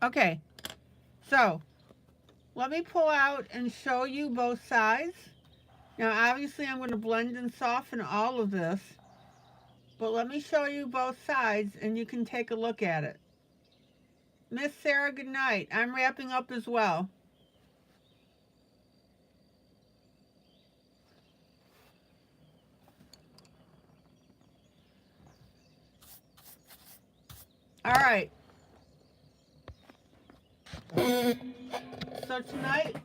Okay, so let me pull out and show you both sides. Now obviously I'm going to blend and soften all of this, but let me show you both sides and you can take a look at it. Miss Sarah, good night. I'm wrapping up as well. All right. So tonight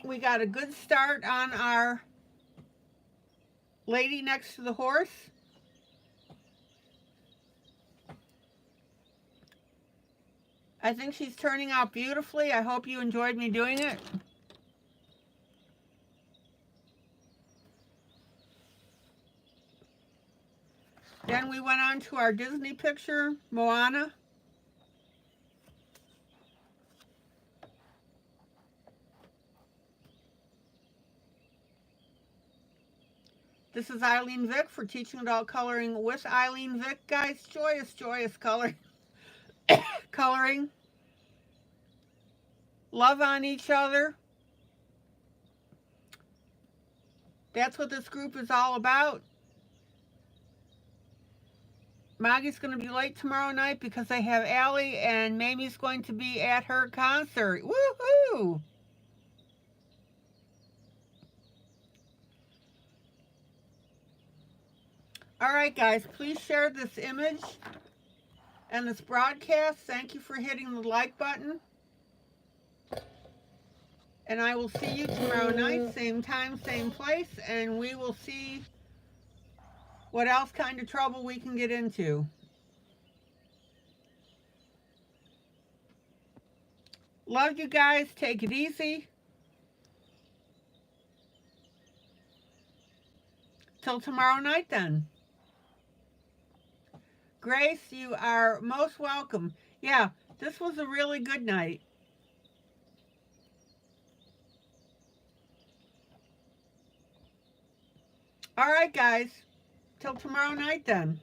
we got a good start on our lady next to the horse. I think she's turning out beautifully. I hope you enjoyed me doing it. Then we went on to our Disney picture, Moana. This is ILene Vick for Teaching Adult Coloring with ILene Vick. Guys, joyous, joyous coloring. Coloring. Love on each other. That's what this group is all about. Maggie's going to be late tomorrow night because I have Allie and Mamie's going to be at her concert. Woohoo! All right, guys, please share this image and this broadcast. Thank you for hitting the like button. And I will see you tomorrow night, same time, same place, and we will see what else kind of trouble we can get into. Love you guys. Take it easy. Till tomorrow night then. Grace, you are most welcome. Yeah, this was a really good night. All right, guys. Till tomorrow night then.